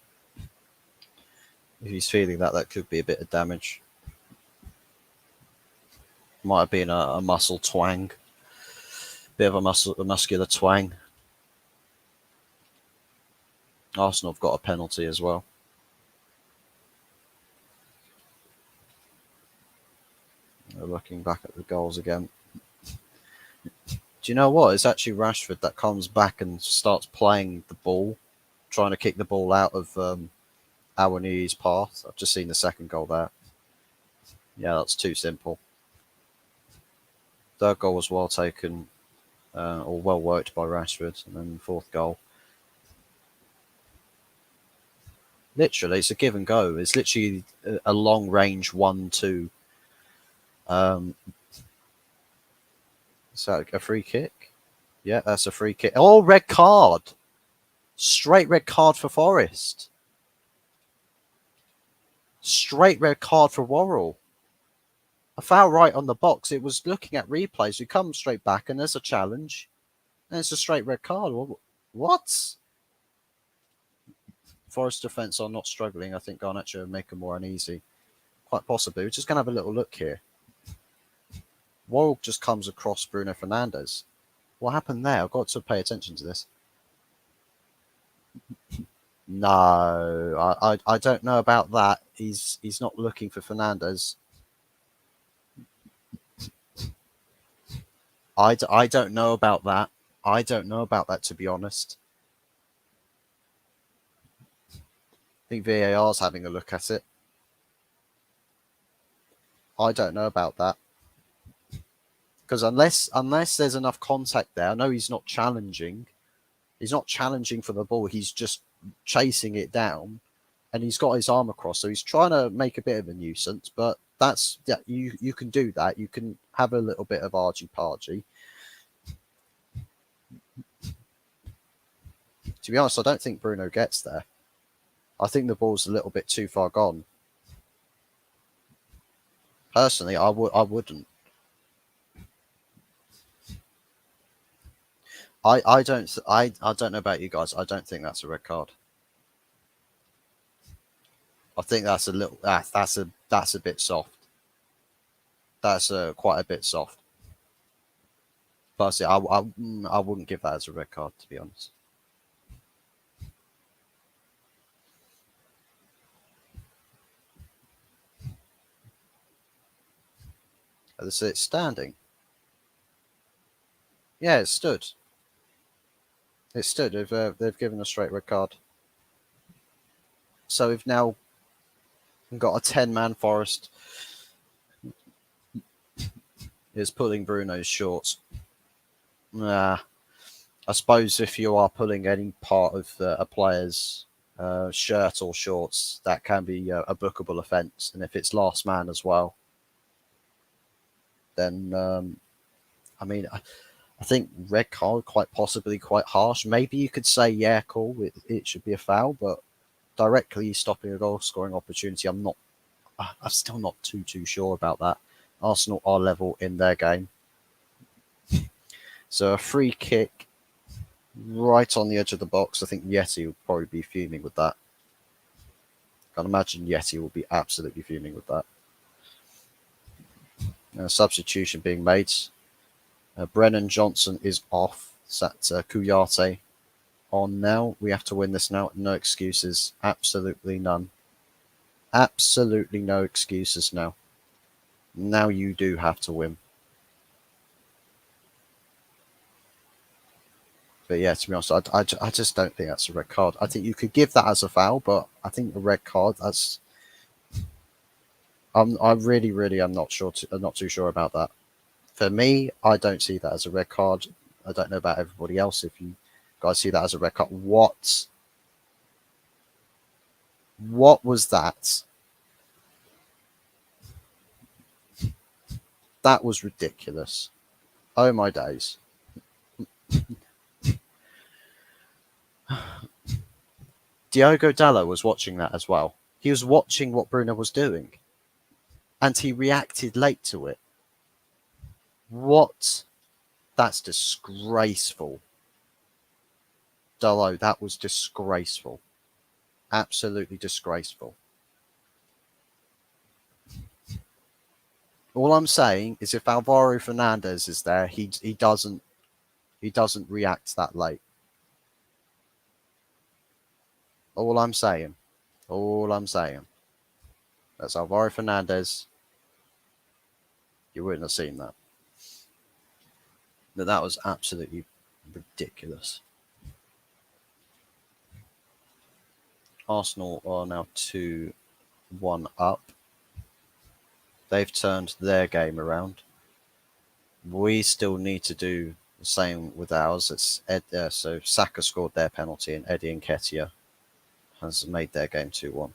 that could be a bit of damage. Might have been a muscle twang. Bit of a muscular twang. Arsenal have got a penalty as well. Looking back at the goals again. Do you know what? It's actually Rashford that comes back and starts playing the ball, trying to kick the ball out of Awaniyi's path. I've just seen the second goal there. Yeah, that's too simple. Third goal was well taken, or well worked by Rashford, and then the fourth goal. Literally, it's a give and go. It's literally a long range 1-2. Is that a free kick? Yeah, that's a free kick. Oh, red card. Straight red card for Forest. Straight red card for Worrell. A foul right on the box. It was looking at replays. We come straight back and there's a challenge. And it's a straight red card. What? Forest defence are not struggling. I think Garnacho will make them more uneasy. Quite possibly. We're just going to have a little look here. Worrell just comes across Bruno Fernandes. What happened there? I've got to pay attention to this. No, I don't know about that. He's not looking for Fernandes. I don't know about that. I don't know about that, to be honest. I think VAR's having a look at it. I don't know about that. Because unless there's enough contact there, I know he's not challenging. He's not challenging for the ball. He's just chasing it down. and he's got his arm across, so he's trying to make a bit of a nuisance. But that's you can do that. You can have a little bit of argy-pargy. To be honest, I don't think Bruno gets there. I think the ball's a little bit too far gone. Personally, I wouldn't. I don't know about you guys. I don't think that's a red card. I think that's a little that's a bit soft. That's quite a bit soft. Personally, I wouldn't give that as a red card, to be honest. So it's standing. Yeah, it stood. It stood. They've given a straight red card. So we've now got a 10-man Forest is pulling Bruno's shorts. Nah, I suppose if you are pulling any part of a player's shirt or shorts, that can be a bookable offence. And if it's last man as well, then I mean, I think red card quite possibly quite harsh. Maybe you could say, yeah, cool, it should be a foul, but directly stopping a goal scoring opportunity, I'm still not too sure about that. Arsenal are level in their game. So a free kick right on the edge of the box. I think Yeti would probably be fuming with that. I can imagine Yeti will be absolutely fuming with that. Substitution being made. Brennan Johnson is off. That's Kouyaté on now. We have to win this now. No excuses. Absolutely none. Absolutely no excuses now. Now you do have to win. But yeah, to be honest, I just don't think that's a red card. I think you could give that as a foul, but I think a red card, that's... I really am not sure. I'm not too sure about that. For me, I don't see that as a red card. I don't know about everybody else. If you guys see that as a red card, what was that? That was ridiculous. Oh my days. Diogo Dallo was watching that as well. He was watching what Bruno was doing. And he reacted late to it. What? That's disgraceful. Dallo, that was disgraceful. Absolutely disgraceful. All I'm saying is if Alvaro Fernandez is there, he doesn't react that late. All I'm saying. That's Alvaro Fernandez. You wouldn't have seen that. But that was absolutely ridiculous. Arsenal are now 2-1 up. They've turned their game around. We still need to do the same with ours. It's so Saka scored their penalty and Eddie Nketiah has made their game 2-1.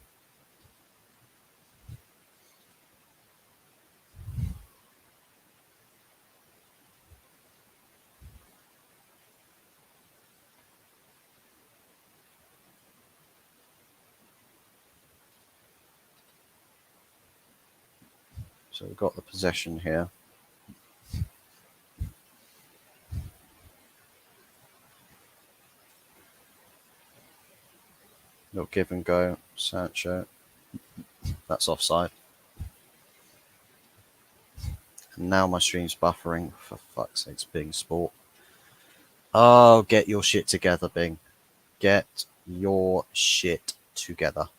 So we've got the possession here. Little give and go. Sancho. That's offside. And now my stream's buffering. For fuck's sake, Bing Sport. Oh, get your shit together, Bing. Get your shit together.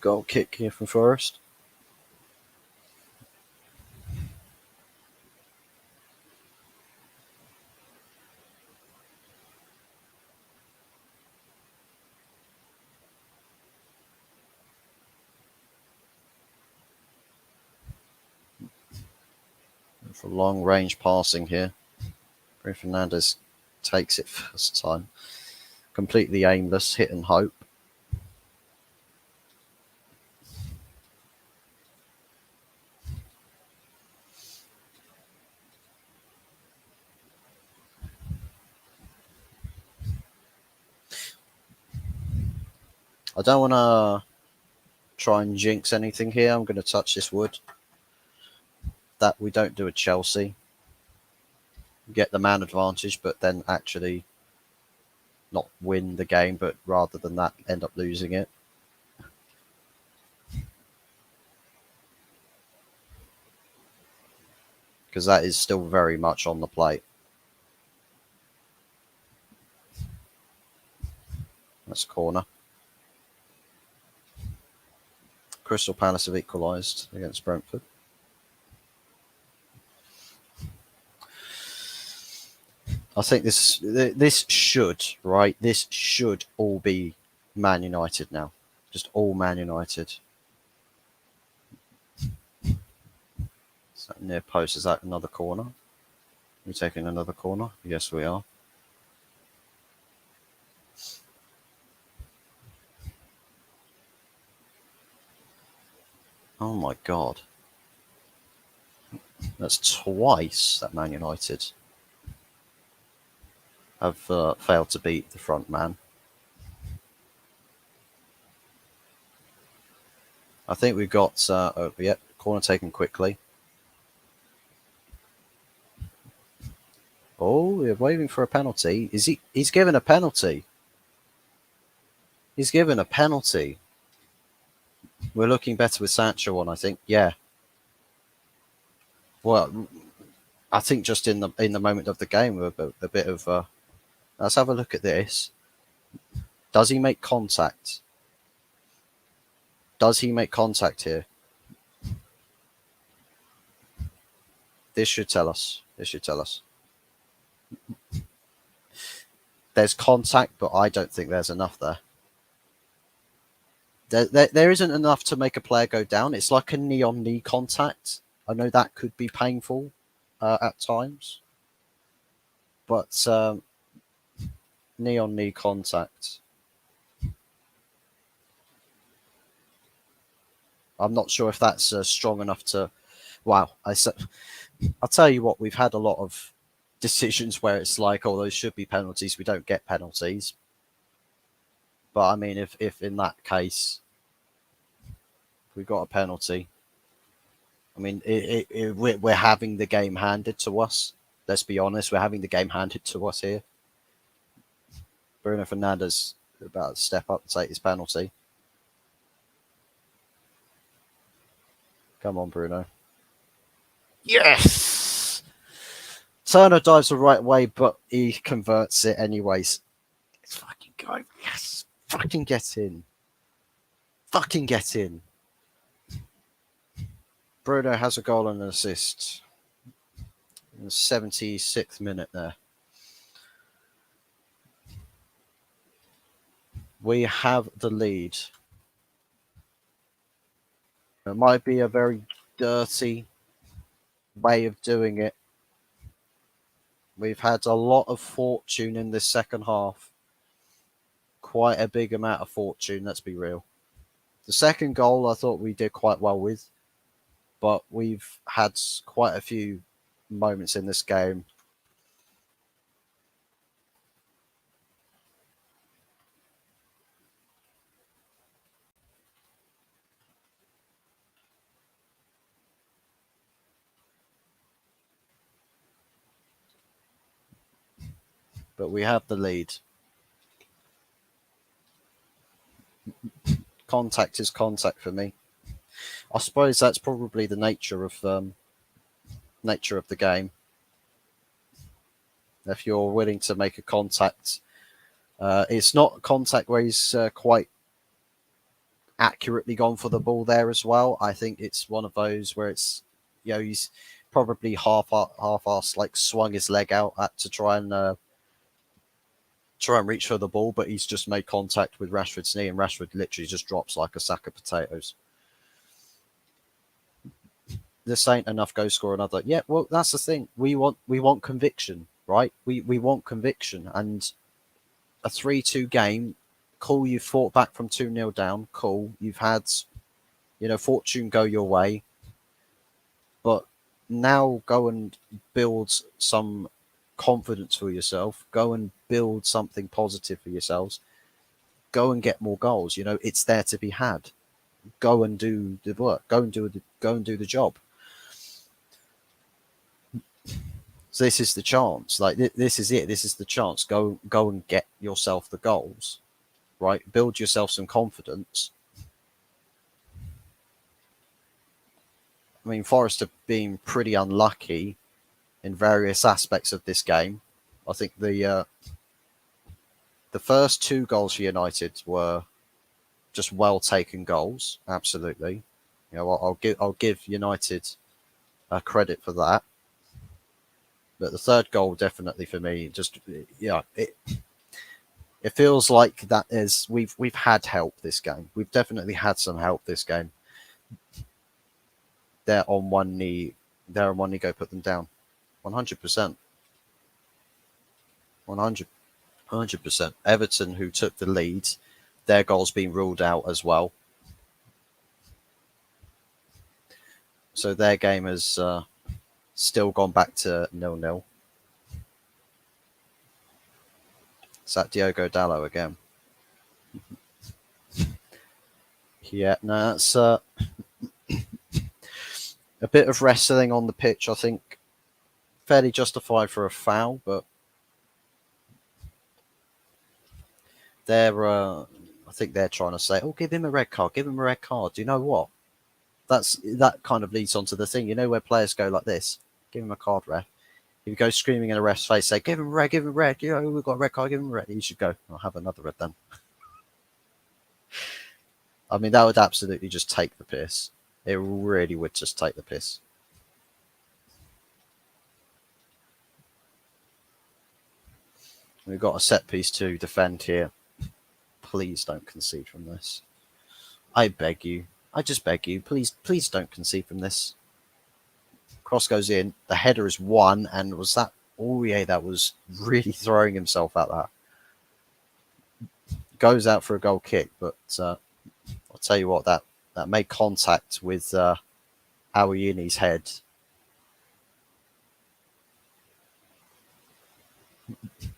Goal kick here from Forest. For long range passing here. Bruno Fernandes takes it first time. Completely aimless, hit and hope. I don't want to try and jinx anything here. I'm going to touch this wood. That we don't do a Chelsea. Get the man advantage, but then actually not win the game, but rather than that, end up losing it. Because that is still very much on the plate. That's a corner. Crystal Palace have equalised against Brentford. I think this should all be Man United now. Just all Man United. So near post, is that another corner? We're taking another corner? Yes, we are. Oh my god. That's twice that Man United have failed to beat the front man. I think we've got, corner taken quickly. Oh, we're waiting for a penalty. He's given a penalty. He's given a penalty. We're looking better with Sancho on, I think. Yeah. Well, I think just in the moment of the game, we're a bit of. Let's have a look at this. Does he make contact? Does he make contact here? This should tell us. There's contact, but I don't think there's enough there. There isn't enough to make a player go down. It's like a knee-on-knee contact. I know that could be painful at times, but knee-on-knee contact. I'm not sure if that's strong enough to. Wow, I'll tell you what. We've had a lot of decisions where it's like, oh, those should be penalties. We don't get penalties. But I mean, if in that case we got a penalty, I mean, we're having the game handed to us. Let's be honest, we're having the game handed to us here. Bruno Fernandes about to step up and take his penalty. Come on, Bruno. Yes! Turner dives the right way, but he converts it anyways. Let's fucking go. Yes! Fucking get in. Fucking get in. Bruno has a goal and an assist. In the 76th minute there. We have the lead. It might be a very dirty way of doing it. We've had a lot of fortune in this second half. Quite a big amount of fortune, let's be real. The second goal I thought we did quite well with, but we've had quite a few moments in this game. But we have the lead. Contact is contact for me. I suppose that's probably the nature of the game. If you're willing to make a contact, it's not contact where he's quite accurately gone for the ball there as well. I think it's one of those where it's, he's probably half-assed, like swung his leg out to try and reach for the ball, but he's just made contact with Rashford's knee, and Rashford literally just drops like a sack of potatoes. this ain't enough. Go score another. Yeah, well, that's the thing. We want conviction, right? We want conviction, and a 3-2 game. Cool, you fought back from 2-0 down. Cool, you've had fortune go your way, but now go and build some confidence for yourself. Go and build something positive for yourselves. Go and get more goals. It's there to be had. Go and do the work. Go and do the job. So this is the chance. Like this is it. This is the chance. Go and get yourself the goals, right? Build yourself some confidence. I mean, Forest have been pretty unlucky in various aspects of this game. I think the first two goals for United were just well taken goals. Absolutely, I'll give United credit for that. But the third goal, definitely for me, just it feels like that is we've had help this game. We've definitely had some help this game. They're on one knee. They're on one knee. Go put them down. 100%. 100%. Everton, who took the lead, their goals being ruled out as well. So their game has still gone back to 0-0. Is that Diogo Dalot again? Yeah, no, that's a bit of wrestling on the pitch, I think. Fairly justified for a foul, but I think they're trying to say, "Oh, give him a red card. Give him a red card." Do you know what? That kind of leads on to the thing. Where players go like this, give him a card, ref. If you go screaming in a ref's face, say, "Give him a red, give him a red." We've got a red card. Give him a red. You should go. I'll have another red then. I mean, that would absolutely just take the piss. It really would just take the piss. We've got a set piece to defend here. Please don't concede from this. I beg you. I just beg you. Please don't concede from this. Cross goes in. The header is won. And was that Aurier that was really throwing himself at that? Goes out for a goal kick. But I'll tell you what, that made contact with Awuyini's head.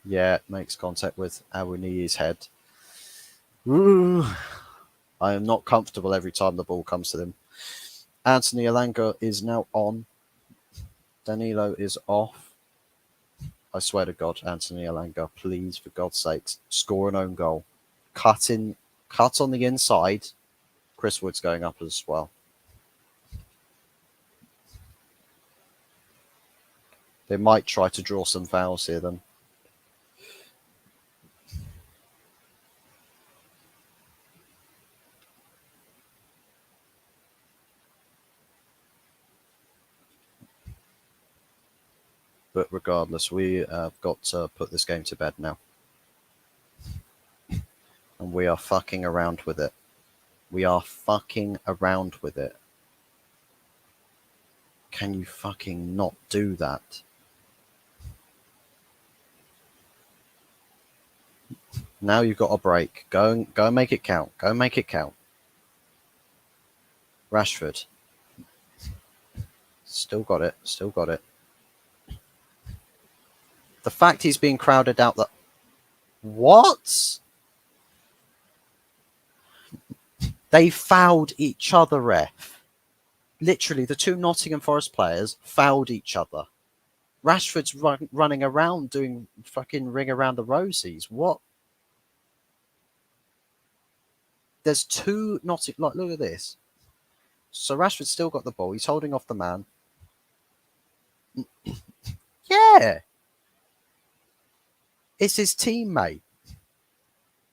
Yeah, it makes contact with Awuyini's head. Ooh. I am not comfortable every time the ball comes to them. Anthony Elanga is now on. Danilo is off. I swear to God, Anthony Elanga, please, for God's sakes, score an own goal. Cut on the inside. Chris Wood's going up as well. They might try to draw some fouls here then. But regardless, we have got to put this game to bed now. And we are fucking around with it. We are fucking around with it. Can you fucking not do that? Now you've got a break. Go and make it count. Go and make it count. Rashford. Still got it. Still got it. The fact he's being crowded out that... What? They fouled each other, ref. Literally, the two Nottingham Forest players fouled each other. Rashford's running around doing fucking ring around the rosies. What? There's two Nottingham... Like, look at this. So Rashford's still got the ball. He's holding off the man. Yeah. It's his teammate.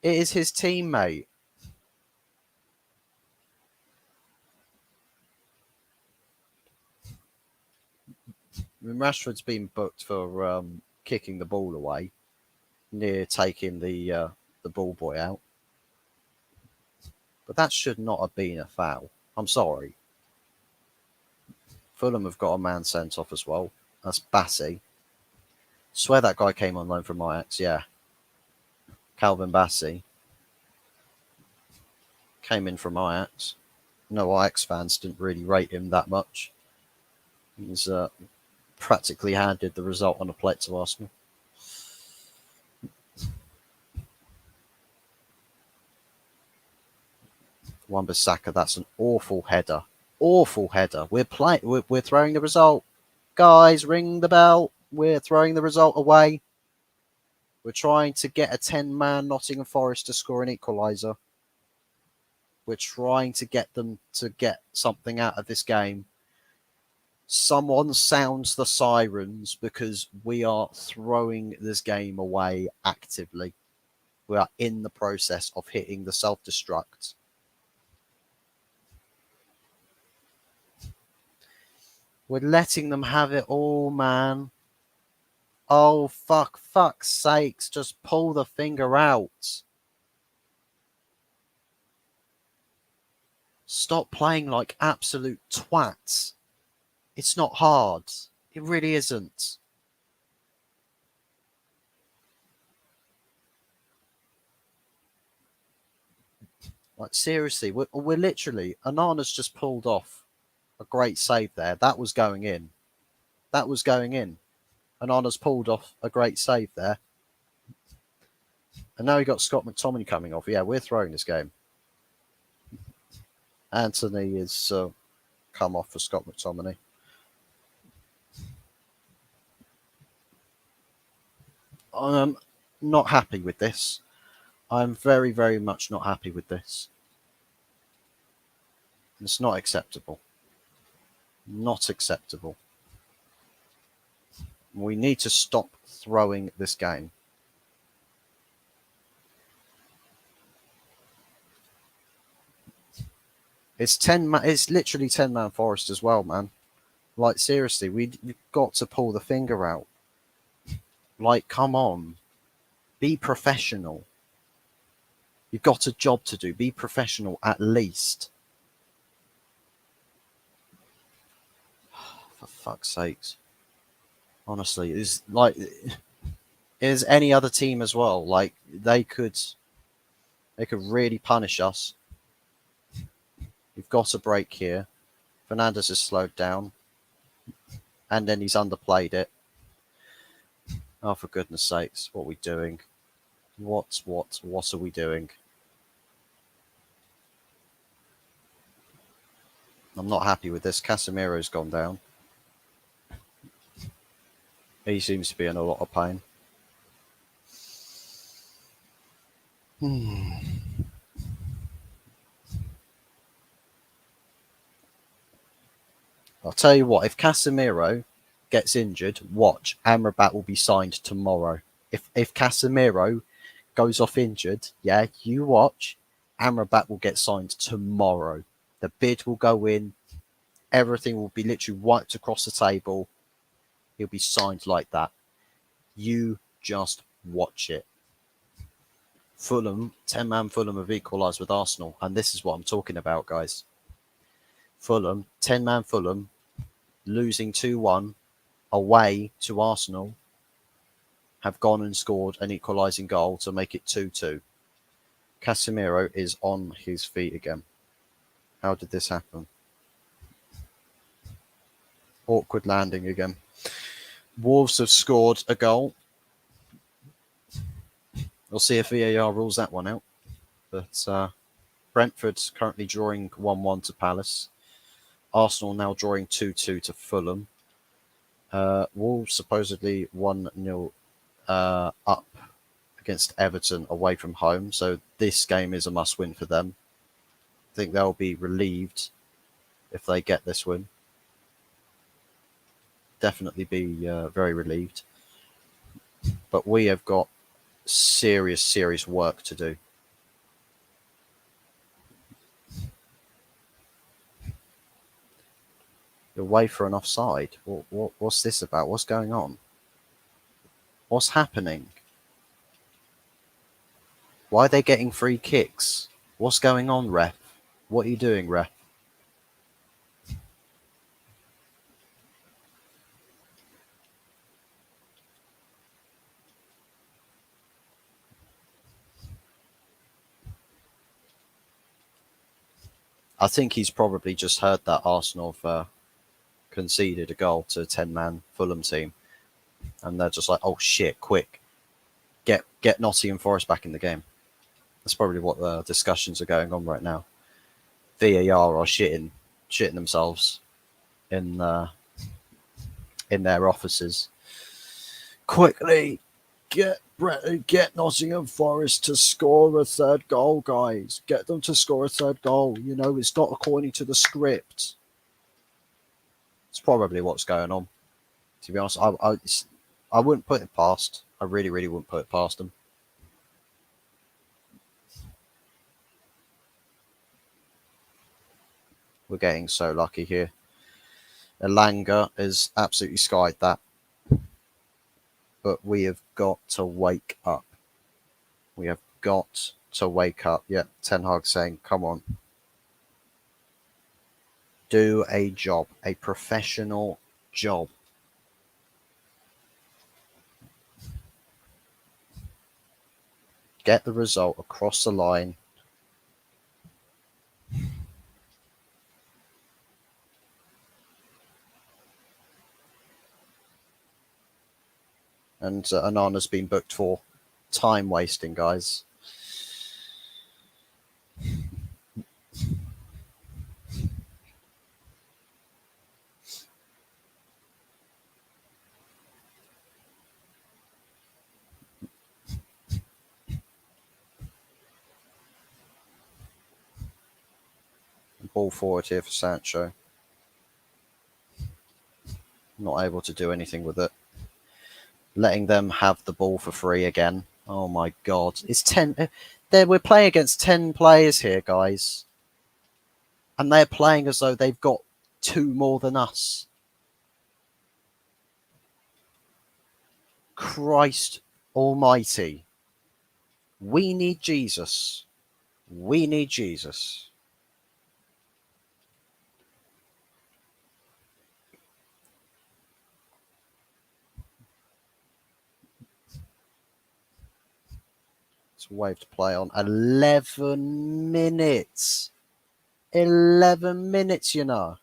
It is his teammate. I mean, Rashford's been booked for kicking the ball away, near taking the ball boy out. But that should not have been a foul. I'm sorry. Fulham have got a man sent off as well. That's Bassey. Swear that guy came on loan from Ajax, yeah. Calvin Bassey. Came in from Ajax. No Ajax fans didn't really rate him that much. He's practically handed the result on a plate to Arsenal. Wan-Bissaka, that's an awful header. Awful header. We're throwing the result. Guys, ring the bell. We're throwing the result away. We're trying to get a 10-man Nottingham Forest to score an equaliser. We're trying to get them to get something out of this game. Someone sounds the sirens because we are throwing this game away actively. We are in the process of hitting the self-destruct. We're letting them have it all, man. Oh, fuck's sakes, just pull the finger out. Stop playing like absolute twats. It's not hard. It really isn't. Like, seriously, we're literally... Anana's just pulled off a great save there. That was going in. That was going in. Anana's pulled off a great save there. And now we got Scott McTominay coming off. Yeah, we're throwing this game. Anthony is come off for Scott McTominay. I'm not happy with this. I'm very, very much not happy with this. It's not acceptable. Not acceptable. We need to stop throwing this game. It's literally 10-man Forest as well, man. Like, seriously, we've got to pull the finger out. Like, come on. Be professional. You've got a job to do. Be professional at least. For fuck's sakes. Honestly, it's like... Is any other team as well. Like, they could really punish us. We've got a break here. Fernandes has slowed down. And then he's underplayed it. Oh, for goodness sakes, what are we doing? What are we doing? I'm not happy with this. Casemiro's gone down. He seems to be in a lot of pain. I'll tell you what, if Casemiro gets injured, watch, Amrabat will be signed tomorrow. If Casemiro goes off injured, yeah, you watch, Amrabat will get signed tomorrow. The bid will go in, everything will be literally wiped across the table. He'll be signed like that. You just watch it. Fulham, 10-man Fulham have equalised with Arsenal, and this is what I'm talking about, guys. Fulham, 10-man Fulham, losing 2-1 away to Arsenal, have gone and scored an equalising goal to make it 2-2. Casemiro is on his feet again. How did this happen? Awkward landing again. Wolves have scored a goal. We'll see if VAR rules that one out. But Brentford's currently drawing 1-1 to Palace. Arsenal now drawing 2-2 to Fulham. Wolves supposedly 1-0 up against Everton away from home. So this game is a must-win for them. I think they'll be relieved if they get this win. Definitely be very relieved. But we have got serious work to do. You're away for an offside. What's this about? What's going on? What's happening? Why are they getting free kicks? What's going on, ref? What are you doing, ref? I think he's probably just heard that Arsenal have conceded a goal to a 10-man Fulham team, and they're just like, "Oh shit, quick, get Nottingham Forest back in the game." That's probably what the discussions are going on right now. VAR are shitting themselves in their offices. Quickly, get Nottingham Forest to score a third goal, guys. Get them to score a third goal. You know, it's not according to the script. It's probably what's going on. To be honest, I wouldn't put it past. I really, really wouldn't put it past them. We're getting so lucky here. Elanga has absolutely skied that. But we have got to wake up. We have got to wake up. Yeah, Ten Hag saying, come on. Do a job, a professional job. Get the result across the line. And Anana's been booked for time wasting, guys. Ball forward here for Sancho. Not able to do anything with it. Letting them have the ball for free again. Oh my god. It's 10. We're playing against 10 players here, guys. And they're playing as though they've got 2 more than us. Christ almighty. We need Jesus. We need Jesus. It's a wave to play on. 11 minutes. 11 minutes, you know.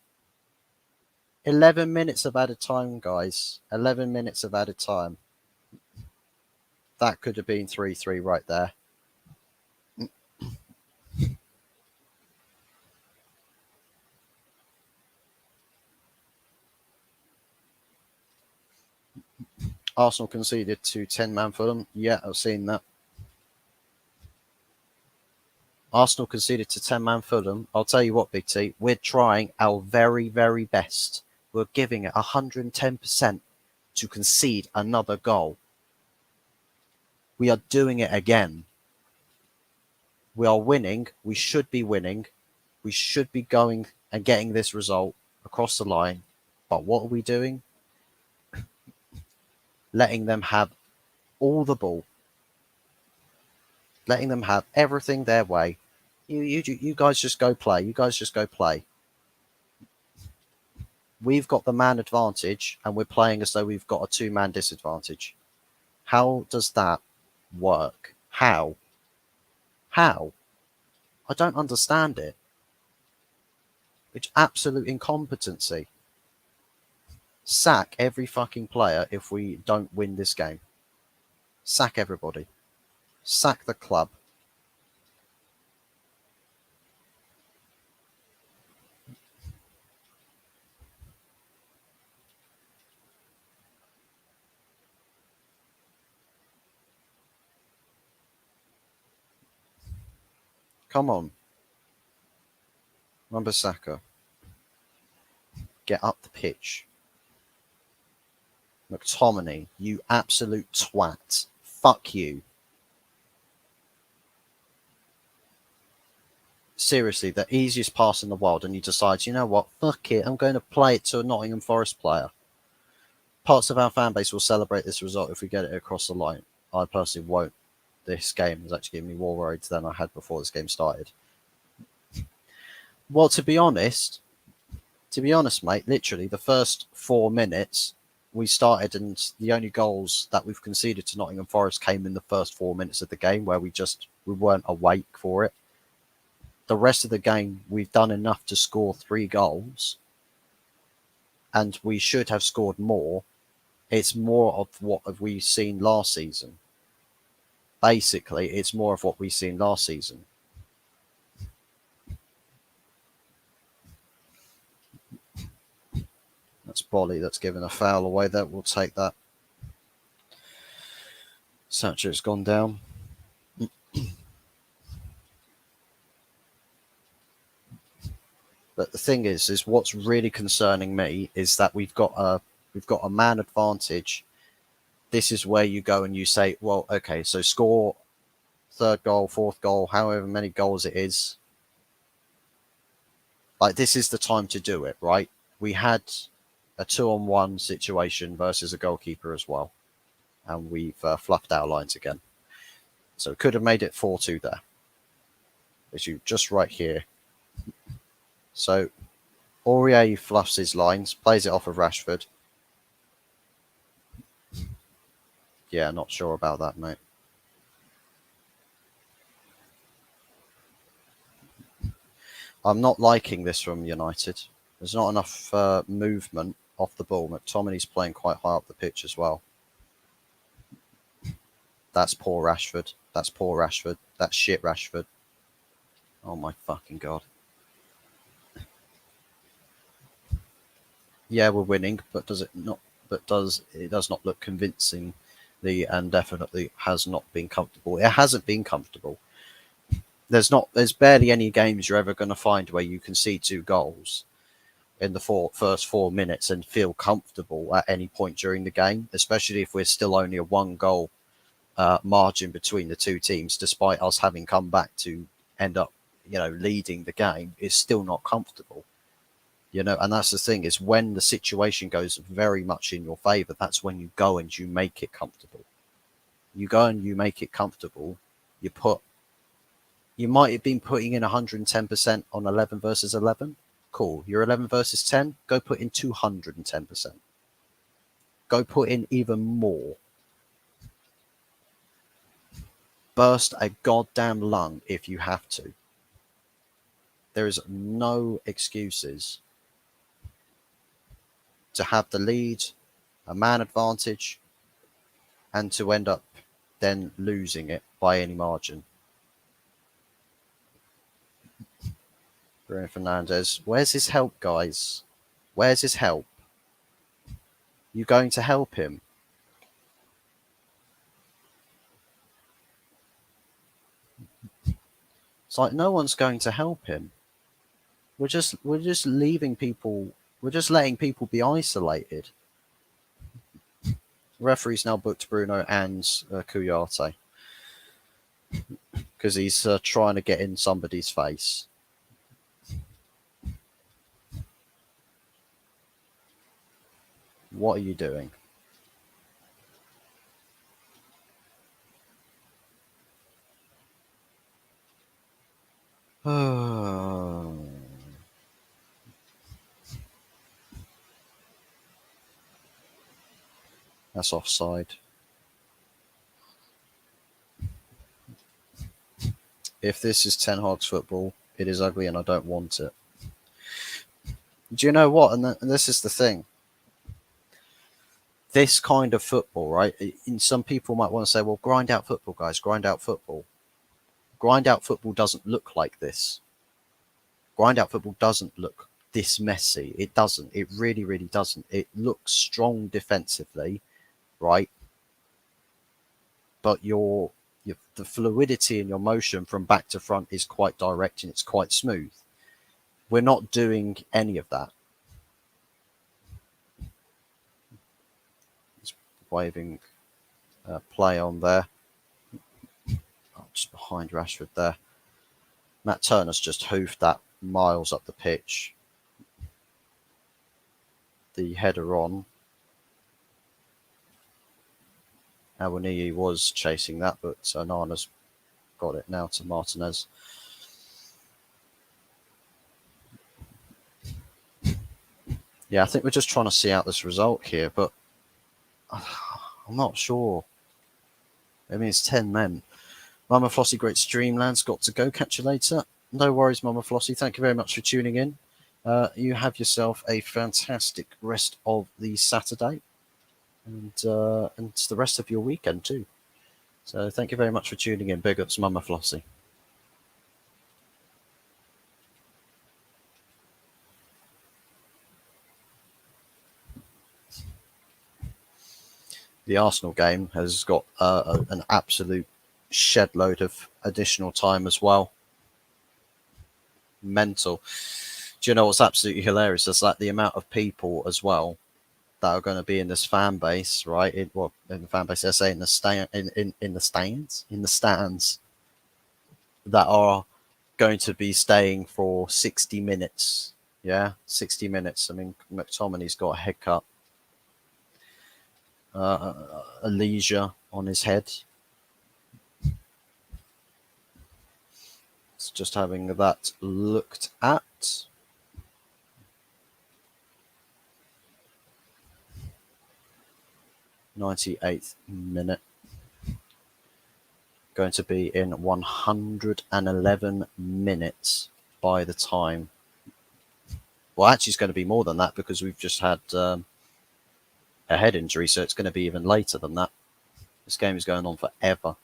11 minutes of added time, guys. 11 minutes of added time. That could have been 3-3 right there. Arsenal conceded to 10-man Fulham. Yeah, I've seen that. Arsenal conceded to 10-man Fulham. I'll tell you what, Big T, we're trying our very, very best. We're giving it 110% to concede another goal. We are doing it again. We are winning. We should be winning. We should be going and getting this result across the line. But what are we doing? Letting them have all the ball. Letting them have everything their way. You guys just go play. You guys just go play. We've got the man advantage and we're playing as though we've got a 2-man disadvantage. How does that work? How? I don't understand it. It's absolute incompetency. Sack every fucking player if we don't win this game. Sack everybody. Sack the club. Come on. Wan-Bissaka. Get up the pitch. McTominay, you absolute twat. Fuck you. Seriously, the easiest pass in the world, and he decides, you know what, fuck it, I'm going to play it to a Nottingham Forest player. Parts of our fan base will celebrate this result if we get it across the line. I personally won't. This game has actually given me more worries than I had before this game started. Well, to be honest, mate, literally the first 4 minutes we started, and the only goals that we've conceded to Nottingham Forest came in the first 4 minutes of the game where we weren't awake for it. the rest of the game, we've done enough to score 3 goals, and we should have scored more. It's more of what have we seen last season. Basically, it's more of what we've seen last season. That's Bolly that's given a foul away there. We'll take that. Sancho's gone down. But the thing is what's really concerning me is that we've got a man advantage. This is where you go and you say, well, okay, so score 3rd goal, 4th goal, however many goals it is. Like, this is the time to do it, right? We had a 2-on-1 situation versus a goalkeeper as well, and we've fluffed our lines again. So could have made it 4-2 there. As you just right here. So Aurier fluffs his lines, plays it off of Rashford. Yeah, not sure about that, mate. I'm not liking this from United. There's not enough movement off the ball. McTominay's playing quite high up the pitch as well. That's poor Rashford. That's poor Rashford. That's shit Rashford. Oh my fucking god. Yeah, we're winning, but does it not? But it does not look convincingly, and definitely has not been comfortable. It hasn't been comfortable. There's barely any games you're ever going to find where you can see 2 goals in the first 4 minutes and feel comfortable at any point during the game, especially if we're still only a 1 goal margin between the 2 teams, despite us having come back to end up, leading the game. Is still not comfortable. And that's the thing, is when the situation goes very much in your favour, that's when you go and you make it comfortable. You go and you make it comfortable. You might have been putting in 110% on 11 versus 11. Cool. You're 11 versus 10. Go put in 210%. Go put in even more. Burst a goddamn lung if you have to. There is no excuses to have the lead, a man advantage, and to end up then losing it by any margin. Bruno Fernandes, where's his help, guys? Where's his help? You going to help him? It's like no one's going to help him. We're just leaving people. We're just letting people be isolated. Referee's now booked Bruno and Kouyaté because he's trying to get in somebody's face. What are you doing? That's offside. If this is Ten Hag's football, it is ugly and I don't want it. Do you know what? And this is the thing. This kind of football, right? And some people might want to say, well, grind out football, guys, grind out football. Grind out football doesn't look like this. Grind out football doesn't look this messy. It doesn't. It really, really doesn't. It looks strong defensively, right? But the fluidity in your motion from back to front is quite direct and it's quite smooth. We're not doing any of that. It's waving play on there. Oh, just behind Rashford there. Matt Turner's just hoofed that miles up the pitch. The header on. Awoniyi was chasing that, but Nana's got it now to Martinez. Yeah, I think we're just trying to see out this result here, but I'm not sure. I mean, it's 10 men. Mama Flossie, great stream, lads. Got to go. Catch you later. No worries, Mama Flossie. Thank you very much for tuning in. You have yourself a fantastic rest of the Saturday and the rest of your weekend too. So thank you very much for tuning in. Big ups, Mama Flossie. The Arsenal game has got an absolute shed load of additional time as well. Mental. Do you know what's absolutely hilarious? Is like the amount of people as well that are going to be in this fan base, right? In the fan base, I say in the stands that are going to be staying for 60 minutes. Yeah, 60 minutes. I mean, McTominay's got a head cut, a leisure on his head. It's just having that looked at. 98th minute. Going to be in 111 minutes by the time. Well, actually, it's going to be more than that because we've just had a head injury, so it's going to be even later than that. This game is going on forever.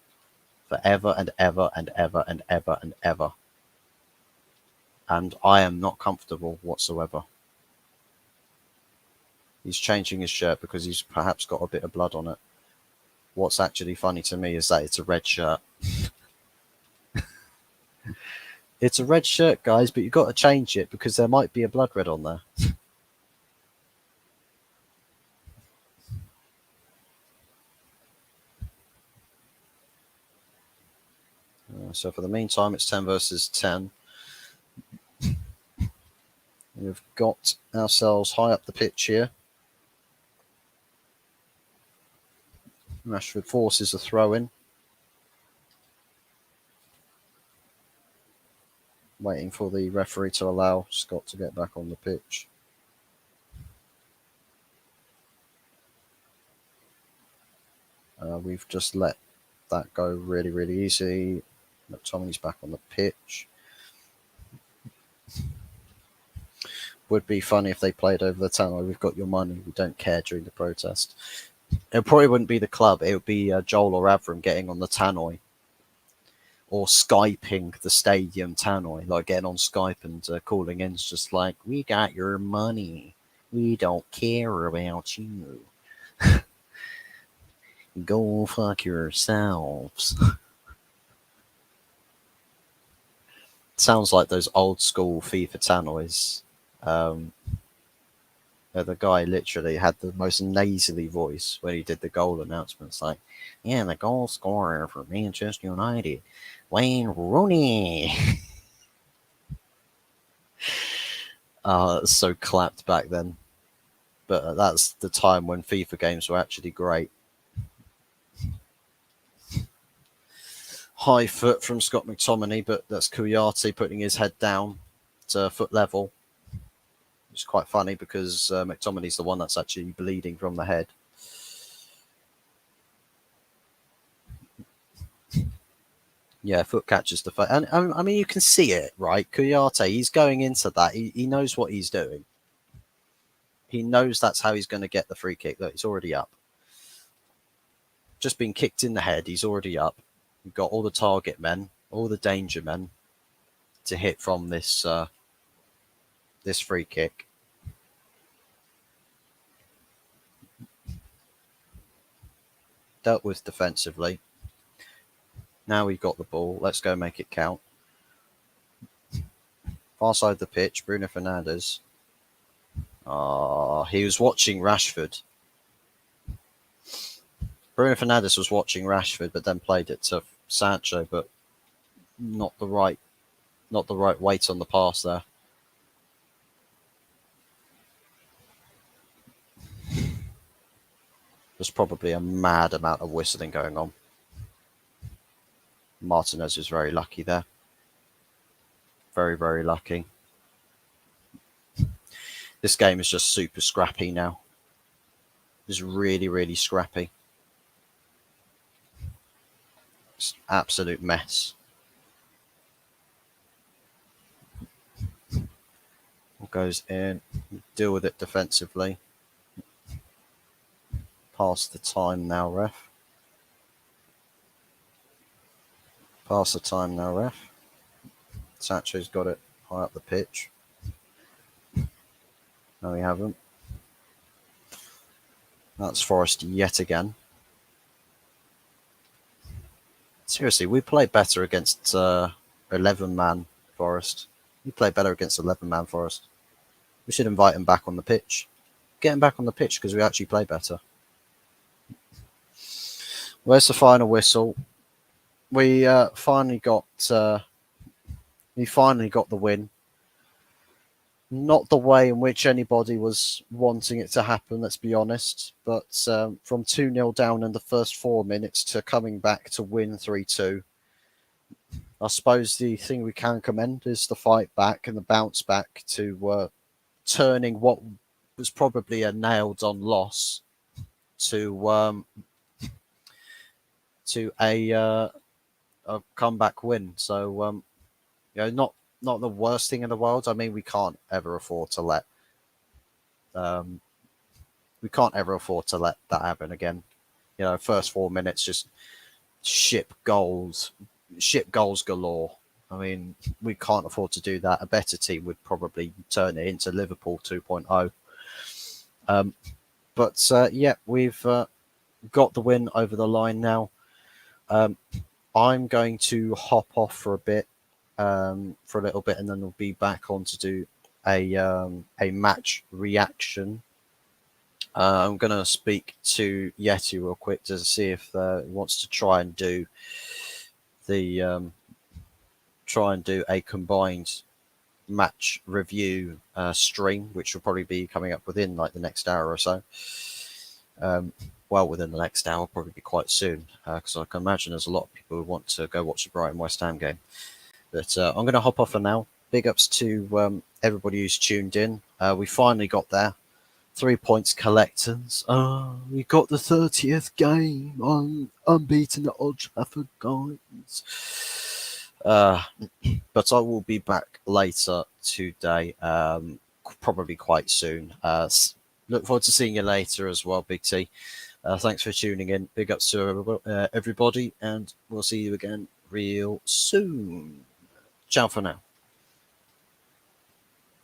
Forever and ever and ever and ever and ever. And I am not comfortable whatsoever. He's changing his shirt because he's perhaps got a bit of blood on it. What's actually funny to me is that it's a red shirt. It's a red shirt, guys, but you've got to change it because there might be a blood red on there. So for the meantime, it's 10 versus 10. We've got ourselves high up the pitch here. Rashford forces a throw in. Waiting for the referee to allow Scott to get back on the pitch. We've just let that go really, really easy. McTominay's back on the pitch. Would be funny if they played over the tannoy. We've got your money. We don't care during the protest. It probably wouldn't be the club. It would be Joel or Avram getting on the tannoy or Skyping the stadium tannoy, like getting on Skype and calling in. It's just like, we got your money. We don't care about you. Go fuck yourselves. Sounds like those old school FIFA tannoys. The guy literally had the most nasally voice when he did the goal announcements. Like, yeah, the goal scorer for Manchester United, Wayne Rooney. So clapped back then. But that's the time when FIFA games were actually great. High foot from Scott McTominay, but that's Kouyaté putting his head down to foot level. It's quite funny because McTominay's the one that's actually bleeding from the head. Yeah, foot catches the foot. And I mean, you can see it, right? Kouyaté, he's going into that. He knows what he's doing. He knows that's how he's going to get the free kick. Look, he's already up. Just been kicked in the head. He's already up. We've got all the target men, all the danger men to hit from this this free kick. Dealt with defensively. Now we've got the ball. Let's go make it count. Far side of the pitch, Bruno Fernandes. He was watching Rashford. Bruno Fernandes was watching Rashford, but then played it to Sancho, but not the right weight on the pass there. There's probably a mad amount of whistling going on. Martinez is very lucky there. Very, very lucky. This game is just super scrappy now. It's really, really scrappy. It's an absolute mess. goes in. Deal with it defensively. Pass the time now, ref. Pass the time now, ref. Sancho's got it high up the pitch. No, we haven't. That's Forest yet again. Seriously, we play better against 11-man Forest. We play better against 11-man Forest. We should invite him back on the pitch. Get him back on the pitch because we actually play better. Where's the final whistle? We finally got the win. Not the way in which anybody was wanting it to happen, let's be honest. But from 2-0 down in the first 4 minutes to coming back to win 3-2. I suppose the thing we can commend is the fight back and the bounce back to turning what was probably a nailed-on loss to a comeback win. So not the worst thing in the world. I mean, we can't ever afford to let that happen again. First 4 minutes just ship goals galore. I mean, we can't afford to do that. A better team would probably turn it into Liverpool 2.0. But we've got the win over the line now. I'm going to hop off for a little bit, and then we'll be back on to do a match reaction. I'm going to speak to Yeti real quick to see if he wants to try and do a combined match review stream, which will probably be coming up within like the next hour or so. Within the next hour, probably be quite soon, because I can imagine there's a lot of people who want to go watch the Brighton West Ham game. But I'm going to hop off for now. Big ups to everybody who's tuned in. We finally got there. 3 points collectors. We got the 30th game. Unbeaten at Old Trafford, guys. But I will be back later today, probably quite soon. Look forward to seeing you later as well, Big T. Thanks for tuning in. Big ups to everybody, and we'll see you again real soon. Ciao for now.